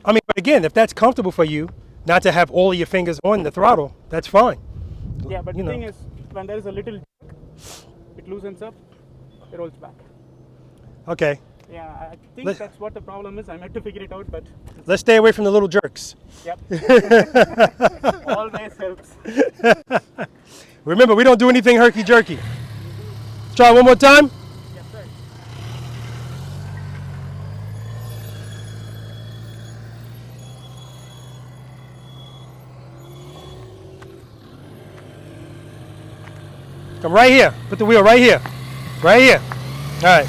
I mean, but again, if that's comfortable for you, not to have all of your fingers on the throttle, that's fine. Yeah, but You the know. thing is, when there is a little jerk, it loosens up, it rolls back. Okay. Yeah, I think Let- that's what the problem is. I meant to figure it out, but Let's stay away from the little jerks. yep. Always helps. Remember, we don't do anything herky-jerky. Try one more time. Yes, sir. Come right here. Put the wheel right here. Right here. All right.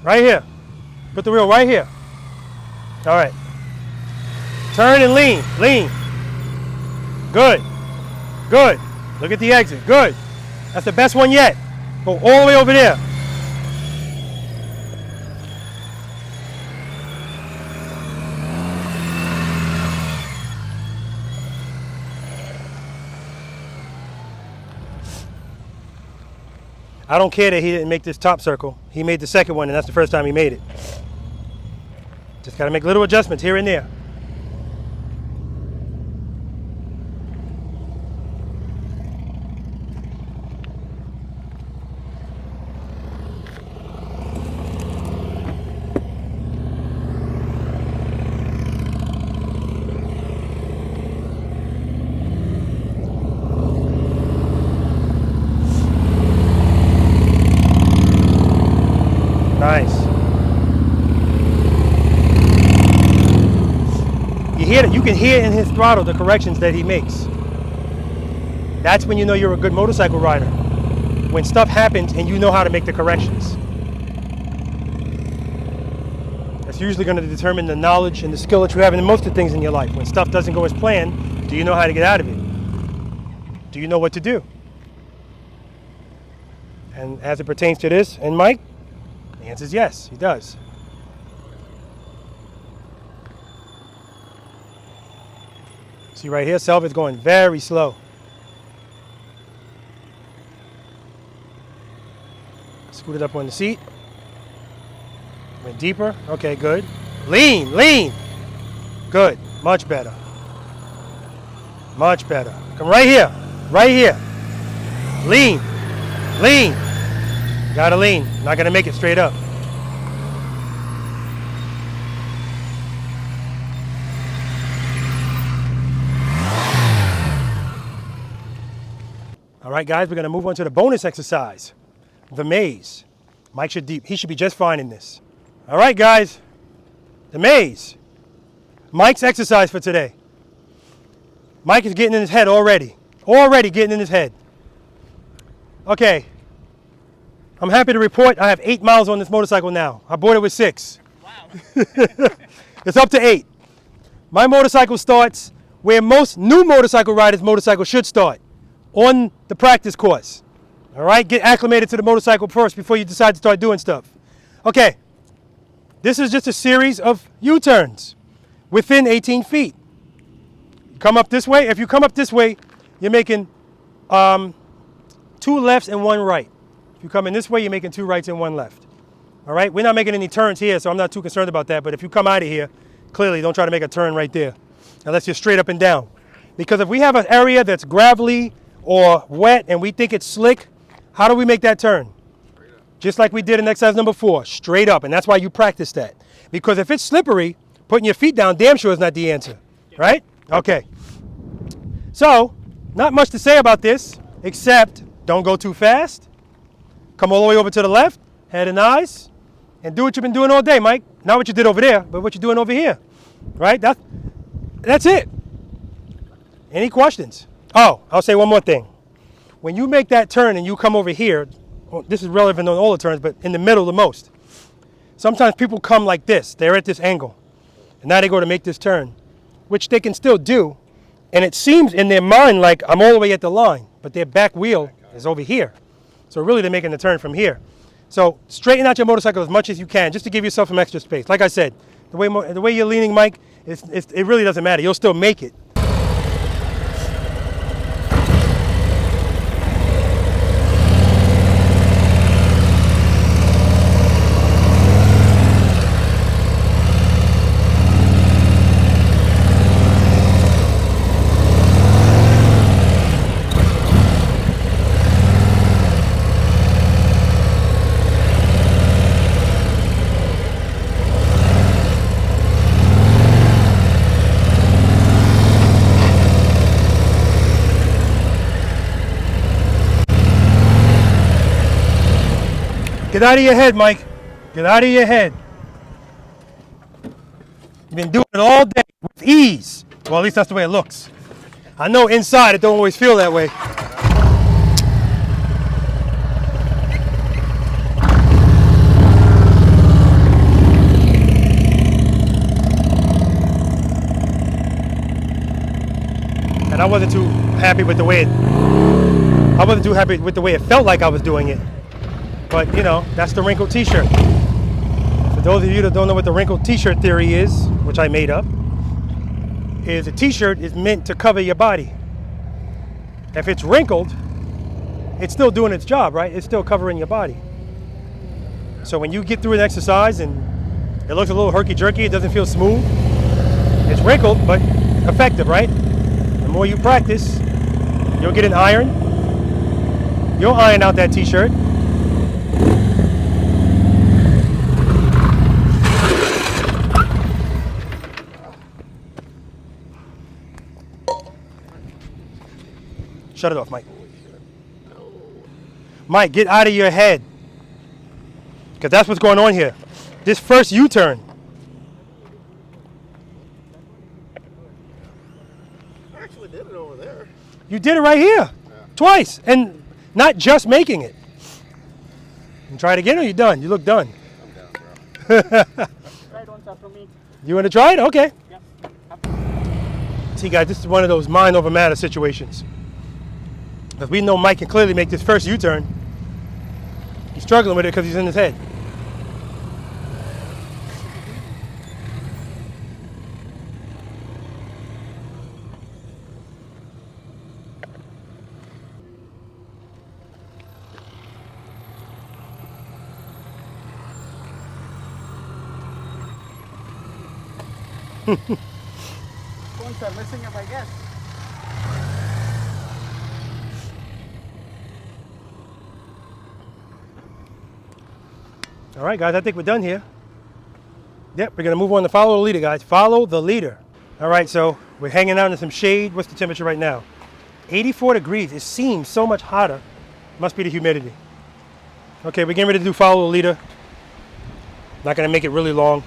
Right here. Put the wheel right here. All right. Turn and lean. Lean. Good. Good. Look at the exit. Good. That's the best one yet. Go all the way over there. I don't care that he didn't make this top circle. He made the second one, and that's the first time he made it. Just got to make little adjustments here and there. Nice. You can hear in his throttle the corrections that he makes. That's when you know you're a good motorcycle rider. When stuff happens and you know how to make the corrections. That's usually going to determine the knowledge and the skill that you have in most of the things in your life. When stuff doesn't go as planned, do you know how to get out of it? Do you know what to do? And as it pertains to this, and Mike, the answer is yes, he does. See right here, Selva's going very slow. Scoot it up on the seat. Went deeper. Okay, good. Lean, lean. Good. Much better. Much better. Come right here. Right here. Lean. Lean. Gotta lean. Not gonna make it straight up. All right, guys, we're gonna move on to the bonus exercise, the maze. Mike he should be just fine in this. All right, guys, the maze. Mike's exercise for today. Mike is getting in his head already. Already getting in his head. Okay. I'm happy to report I have 8 miles on this motorcycle now. I bought it with 6. Wow. It's up to 8. My motorcycle starts where most new motorcycle riders' motorcycles should start, on the practice course. All right, get acclimated to the motorcycle first before you decide to start doing stuff. Okay, This is just a series of U-turns within 18 feet. Come up this way. If you come up this way, you're making 2 lefts and 1 right. If you come in this way, you're making 2 rights and 1 left. All right, we're not making any turns here, so I'm not too concerned about that. But if you come out of here, clearly don't try to make a turn right there, unless you're straight up and down. Because if we have an area that's gravelly or wet and we think it's slick, how do we make that turn? Just like we did in exercise number 4, straight up. And that's why you practice that. Because if it's slippery, putting your feet down damn sure is not the answer, right? Okay. So, not much to say about this, except don't go too fast. Come all the way over to the left, head and eyes, and do what you've been doing all day, Mike. Not what you did over there, but what you're doing over here, right? That's it. Any questions? Oh, I'll say one more thing. When you make that turn and you come over here, well, this is relevant on all the turns, but in the middle the most. Sometimes people come like this. They're at this angle. And now they go to make this turn, which they can still do. And it seems in their mind like I'm all the way at the line, but their back wheel is over here. So really they're making the turn from here. So straighten out your motorcycle as much as you can, just to give yourself some extra space. Like I said, the way you're leaning, Mike, it really doesn't matter. You'll still make it. Get out of your head, Mike. Get out of your head. You've been doing it all day with ease. Well, at least that's the way it looks. I know inside it don't always feel that way. And I wasn't too happy with the way it felt like I was doing it. But, you know, that's the wrinkled t-shirt. For those of you that don't know what the wrinkled t-shirt theory is, which I made up, is a t-shirt is meant to cover your body. If it's wrinkled, it's still doing its job, right? It's still covering your body. So when you get through an exercise and it looks a little herky-jerky, it doesn't feel smooth, it's wrinkled, but effective, right? The more you practice, you'll get an iron. You'll iron out that t-shirt. Shut it off, Mike. Mike, get out of your head. Because that's what's going on here. This first U-turn. I actually did it over there. You did it right here. Yeah. Twice. And not just making it. You try it again or you done? You look done. I'm down, bro. Try it once after me. You want to try it? Okay. Yep. See, guys, this is one of those mind over matter situations. Because we know Mike can clearly make this first U-turn. He's struggling with it because he's in his head. Phones are messing up, I guess. All right, guys, I think we're done here. Yep, we're going to move on to follow the leader, guys. Follow the leader. All right, so we're hanging out in some shade. What's the temperature right now? 84 degrees. It seems so much hotter. Must be the humidity. Okay, we're getting ready to do follow the leader. Not going to make it really long.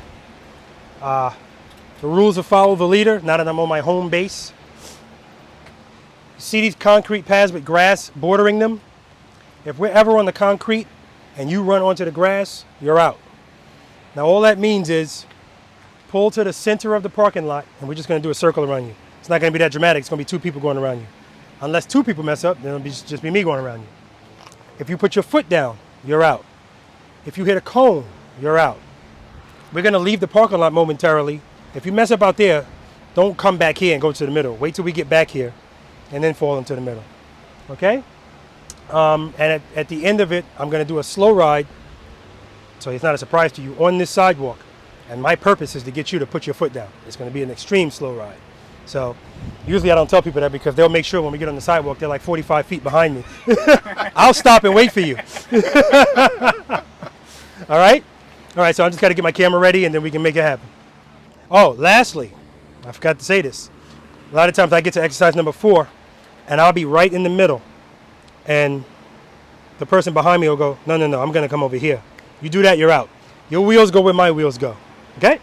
The rules of follow the leader, now that I'm on my home base. See these concrete paths with grass bordering them? If we're ever on the concrete and you run onto the grass, you're out. Now all that means is pull to the center of the parking lot and we're just going to do a circle around you. It's not going to be that dramatic. It's going to be 2 people going around you. Unless 2 people mess up, then it'll just be me going around you. If you put your foot down, you're out. If you hit a cone, you're out. we're going to leave the parking lot momentarily. If you mess up out there, don't come back here and go to the middle. Wait till we get back here and then fall into the middle. Okay? And at the end of it, I'm going to do a slow ride, so it's not a surprise to you, on this sidewalk. And my purpose is to get you to put your foot down. It's going to be an extreme slow ride. So usually I don't tell people that because they'll make sure when we get on the sidewalk, they're like 45 feet behind me. I'll stop and wait for you. All right? All right, so I just got to get my camera ready and then we can make it happen. Oh, lastly, I forgot to say this. A lot of times I get to exercise number 4 and I'll be right in the middle. And the person behind me will go, no, I'm going to come over here. You do that, you're out. Your wheels go where my wheels go. Okay?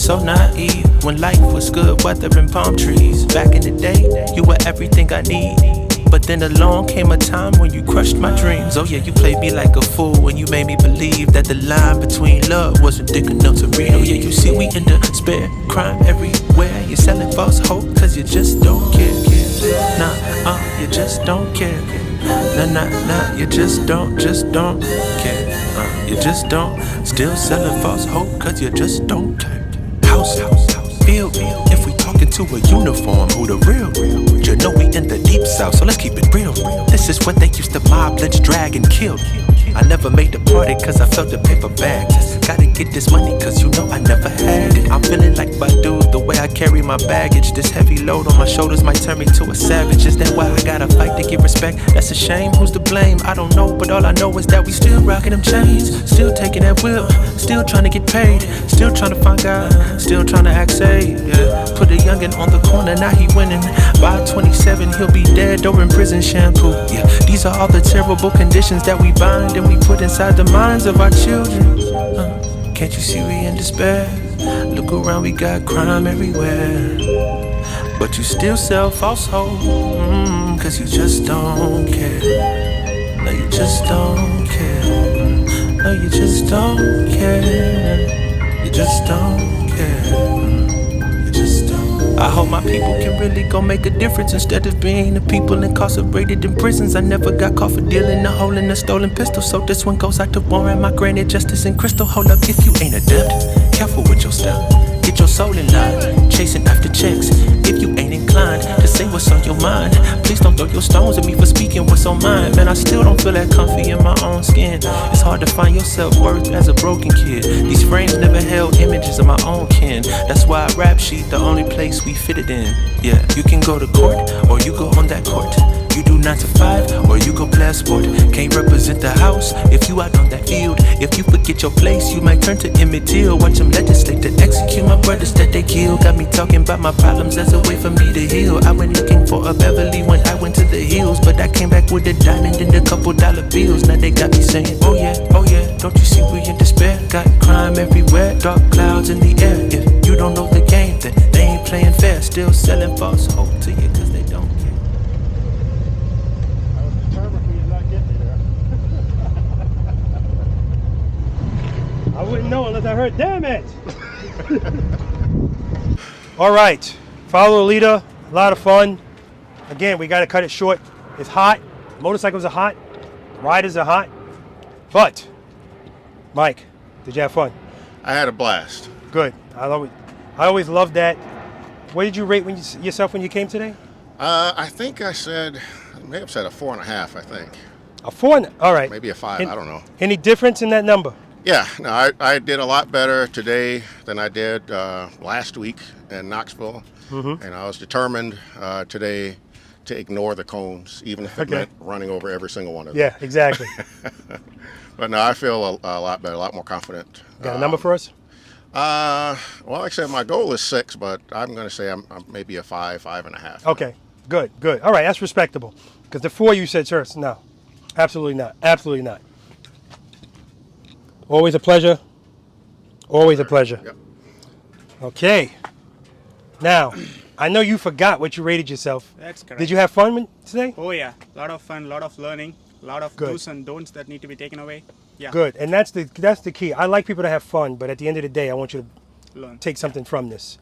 so naive when life was good weather and palm trees. Back in the day, you were everything I need. But then along came a time when you crushed my dreams. Oh yeah, you played me like a fool when you made me believe that the line between love wasn't thick enough to read. Oh yeah, you see we in despair, crime everywhere. You're selling false hope cause you just don't care. Nah, you just don't care. Nah, you just don't care. You just don't. Still selling false hope cause you just don't care. House, feel me. If we talking to a uniform, who the real? You know we in the deep south, so let's keep it real. This is what they used to mob, let's drag and kill. I never made the party cause I felt the paper bag. Gotta get this money cause you know I never had it. I'm feeling like Badu, the way I carry my baggage. This heavy load on my shoulders might turn me to a savage. Is that why I gotta fight to get respect? That's a shame, who's to blame? I don't know, but all I know is that we still rocking them chains. Still taking that wheel, still trying to get paid. Still trying to find God, still trying to act safe. Yeah. Put a youngin' on the corner, now he winning. By 27 he'll be dead or in prison shampoo. Yeah, these are all the terrible conditions that we bind and we put inside the minds of our children. Can't you see we in despair? Look around, we got crime everywhere. But you still sell false hope, cause you just don't care. No, you just don't care. No, you just don't care. You just don't care. I hope my people can really go make a difference instead of being the people incarcerated in prisons. I never got caught for dealing a hole in a stolen pistol, so this one goes out to Warren, my granted justice and crystal. Hold up, if you ain't adept, careful with your step. Get your soul in line, chasing after checks. If you ain't inclined to say what's on your mind, please don't throw your stones at me for speaking what's on mine. Man, I still don't feel that comfy in my own skin. It's hard to find your self-worth as a broken kid. These frames never held images of my own kin. That's why rap sheet the only place we fit it in. Yeah, you can go to court or you go on that court. You do 9 to 5 or you go play a sport. Can't represent the house if you out on that field. If you forget your place, you might turn to Emmett Till. Watch them legislate to execute my brothers that they kill. Got me talking about my problems as a way for me to heal. I went looking for a Beverly when I went to the hills, but I came back with a diamond and a couple dollar bills. Now they got me saying, oh yeah, don't you see we in despair? Got crime everywhere, dark clouds in the air. If you don't know the game, then they ain't playing fair. Still selling false hope to you cause they don't care. I was determined for you to not get me there. I wouldn't know unless I heard, damn it! All right, follow the leader, a lot of fun. Again, we gotta cut it short. It's hot, motorcycles are hot, riders are hot. But, Mike, did you have fun? I had a blast. Good, I always love that. What did you rate yourself when you came today? I think I may have said a 4.5, I think. A 4, all right. Maybe a 5, I don't know. Any difference in that number? Yeah, no, I did a lot better today than I did last week in Knoxville. And I was determined today to ignore the cones, even if it meant running over every single one of them. Yeah, exactly. But no, I feel a lot better, a lot more confident. Got a number for us? Well, like I said, my goal is 6, but I'm going to say I'm maybe a 5, 5.5. Okay, good. All right, that's respectable. Because the 4 you said, sir, no, absolutely not. Always a pleasure. Always a pleasure. Yep. Okay. Now, I know you forgot what you rated yourself. That's correct. Did you have fun today? Oh yeah, a lot of fun, a lot of learning, a lot of do's and don'ts that need to be taken away. Yeah. Good, and that's the key. I like people to have fun, but at the end of the day, I want you to Learn. take something from this.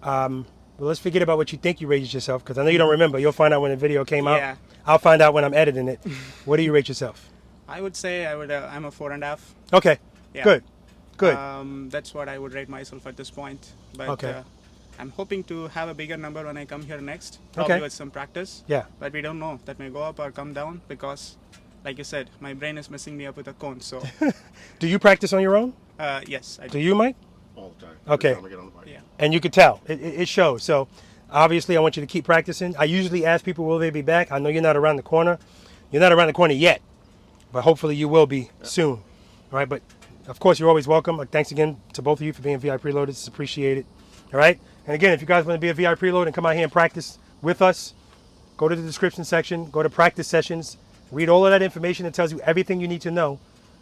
Well, let's forget about what you think you rated yourself, because I know you don't remember. You'll find out when the video came out. Yeah. I'll find out when I'm editing it. What do you rate yourself? I would say I'm a 4.5. Okay. Yeah. Good. That's what I would rate myself at this point. But Okay. I'm hoping to have a bigger number when I come here next, probably Okay. with some practice. Yeah. But we don't know. That may go up or come down because, like you said, my brain is messing me up with a cone. So, Do you practice on your own? yes, I Do do. you, Mike? All the time. Okay. Every time I get on the bike. Yeah. And you can tell. It shows. So, obviously, I want you to keep practicing. I usually ask people, will they be back? I know you're not around the corner. You're not around the corner yet, but hopefully you will be soon. All right, but of course, you're always welcome. Thanks again to both of you for being V.I.Preloaders. It's appreciated. All right? And again, if you guys want to be a V.I.Preload and come out here and practice with us, go to the description section, go to practice sessions, read all of that information that tells you everything you need to know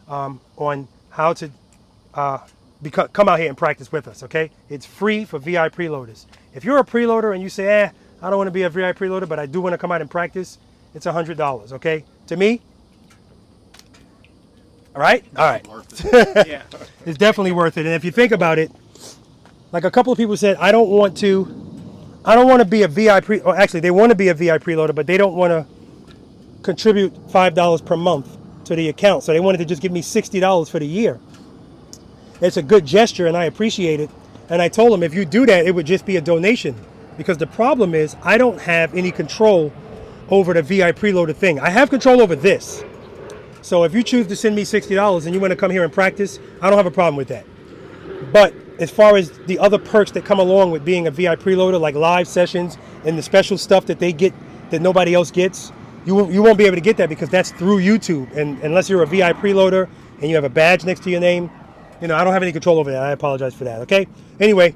on how to come out here and practice with us, okay? It's free for VI preloaders. If you're a preloader and you say, I don't want to be a VI preloader, but I do want to come out and practice, it's $100, okay? To me, all right? All right. Yeah. It's definitely worth it. And if you think about it, like a couple of people said, I don't want to be a VI or actually they want to be a VI preloader, but they don't want to contribute $5 per month to the account. So they wanted to just give me $60 for the year. It's a good gesture and I appreciate it. And I told them if you do that, it would just be a donation. Because the problem is I don't have any control over the VI preloader thing. I have control over this. So if you choose to send me $60 and you want to come here and practice, I don't have a problem with that. But as far as the other perks that come along with being a VI preloader, like live sessions and the special stuff that they get that nobody else gets, you won't be able to get that because that's through YouTube. And unless you're a VI preloader and you have a badge next to your name, I don't have any control over that. I apologize for that, okay? Anyway,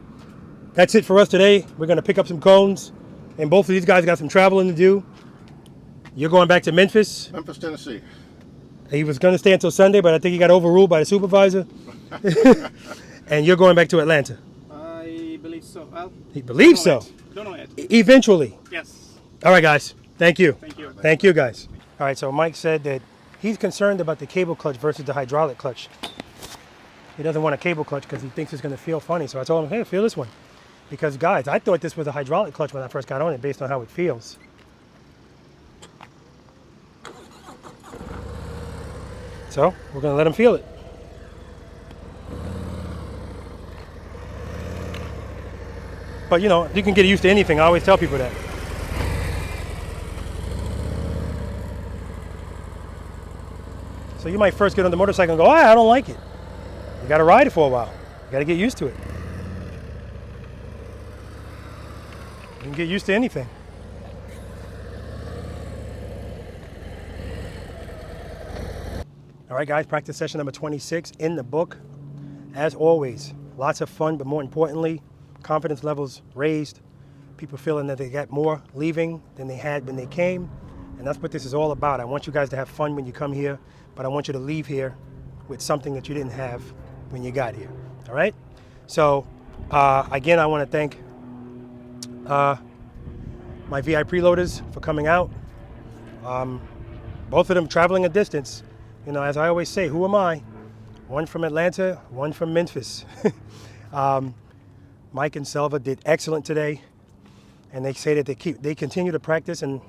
that's it for us today. We're going to pick up some cones, and both of these guys got some traveling to do. You're going back to Memphis. Memphis, Tennessee. He was going to stay until Sunday, but I think he got overruled by the supervisor. And you're going back to Atlanta. I believe so. Well, He believes so. Don't know yet. Eventually. Yes. All right, guys. Thank you. Thank you. Thank you, guys. All right, so Mike said that he's concerned about the cable clutch versus the hydraulic clutch. He doesn't want a cable clutch because he thinks it's going to feel funny. So I told him, hey, feel this one. Because, guys, I thought this was a hydraulic clutch when I first got on it based on how it feels. So we're going to let him feel it. But, you can get used to anything. I always tell people that. So you might first get on the motorcycle and go, I don't like it. You got to ride it for a while. You got to get used to it. You can get used to anything. All right, guys, practice session number 26 in the book. As always, lots of fun, but more importantly, confidence levels raised. People feeling that they got more leaving than they had when they came. And that's what this is all about. I want you guys to have fun when you come here, but I want you to leave here with something that you didn't have when you got here. All right? So, again, I want to thank my VI preloaders for coming out. Both of them traveling a distance. As I always say, who am I? One from Atlanta, one from Memphis. Mike and Selva did excellent today, and they say that they continue to practice and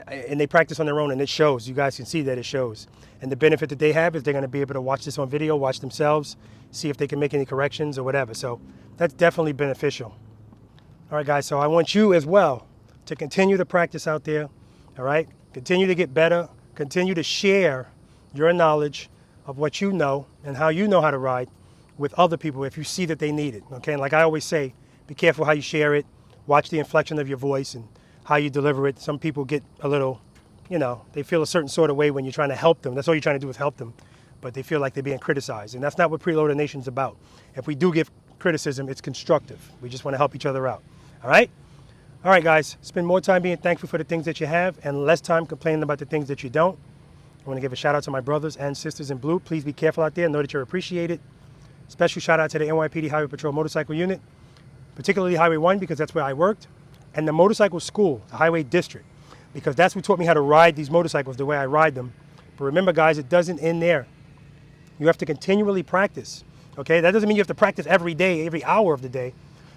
they practice on their own, and it shows. You guys can see that it shows. And the benefit that they have is they're going to be able to watch this on video, watch themselves, see if they can make any corrections or whatever. So that's definitely beneficial. All right, guys, so I want you as well to continue to practice out there, all right? Continue to get better. Continue to share your knowledge of what you know and how you know how to ride with other people if you see that they need it, okay? And like I always say, be careful how you share it. Watch the inflection of your voice and how you deliver it. Some people get a little, they feel a certain sort of way when you're trying to help them. That's all you're trying to do is help them. But they feel like they're being criticized. And that's not what Preloader Nation's about. If we do give criticism, it's constructive. We just want to help each other out. All right? All right, guys. Spend more time being thankful for the things that you have and less time complaining about the things that you don't. I want to give a shout out to my brothers and sisters in blue. Please be careful out there and know that you're appreciated. Special shout out to the NYPD Highway Patrol Motorcycle Unit, particularly Highway 1 because that's where I worked, and the motorcycle school, the Highway District, because that's what taught me how to ride these motorcycles the way I ride them. But remember, guys, it doesn't end there. You have to continually practice, okay? That doesn't mean you have to practice every day, every hour of the day,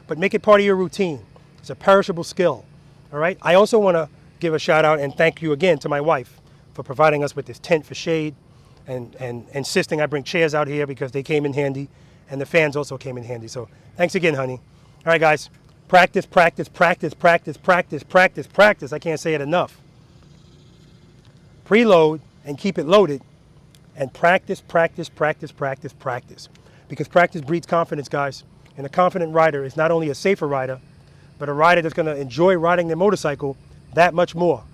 but make it part of your routine. It's a perishable skill, all right? I also want to give a shout out and thank you again to my wife for providing us with this tent for shade and insisting I bring chairs out here because they came in handy, and the fans also came in handy. So thanks again, honey. All right, guys. Practice, practice, practice, practice, practice, practice, practice. I can't say it enough. Preload and keep it loaded, and practice, practice, practice, practice, practice. Because practice breeds confidence, guys. And a confident rider is not only a safer rider, but a rider that's going to enjoy riding their motorcycle that much more.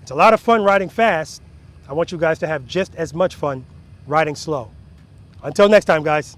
It's a lot of fun riding fast. I want you guys to have just as much fun riding slow. Until next time, guys.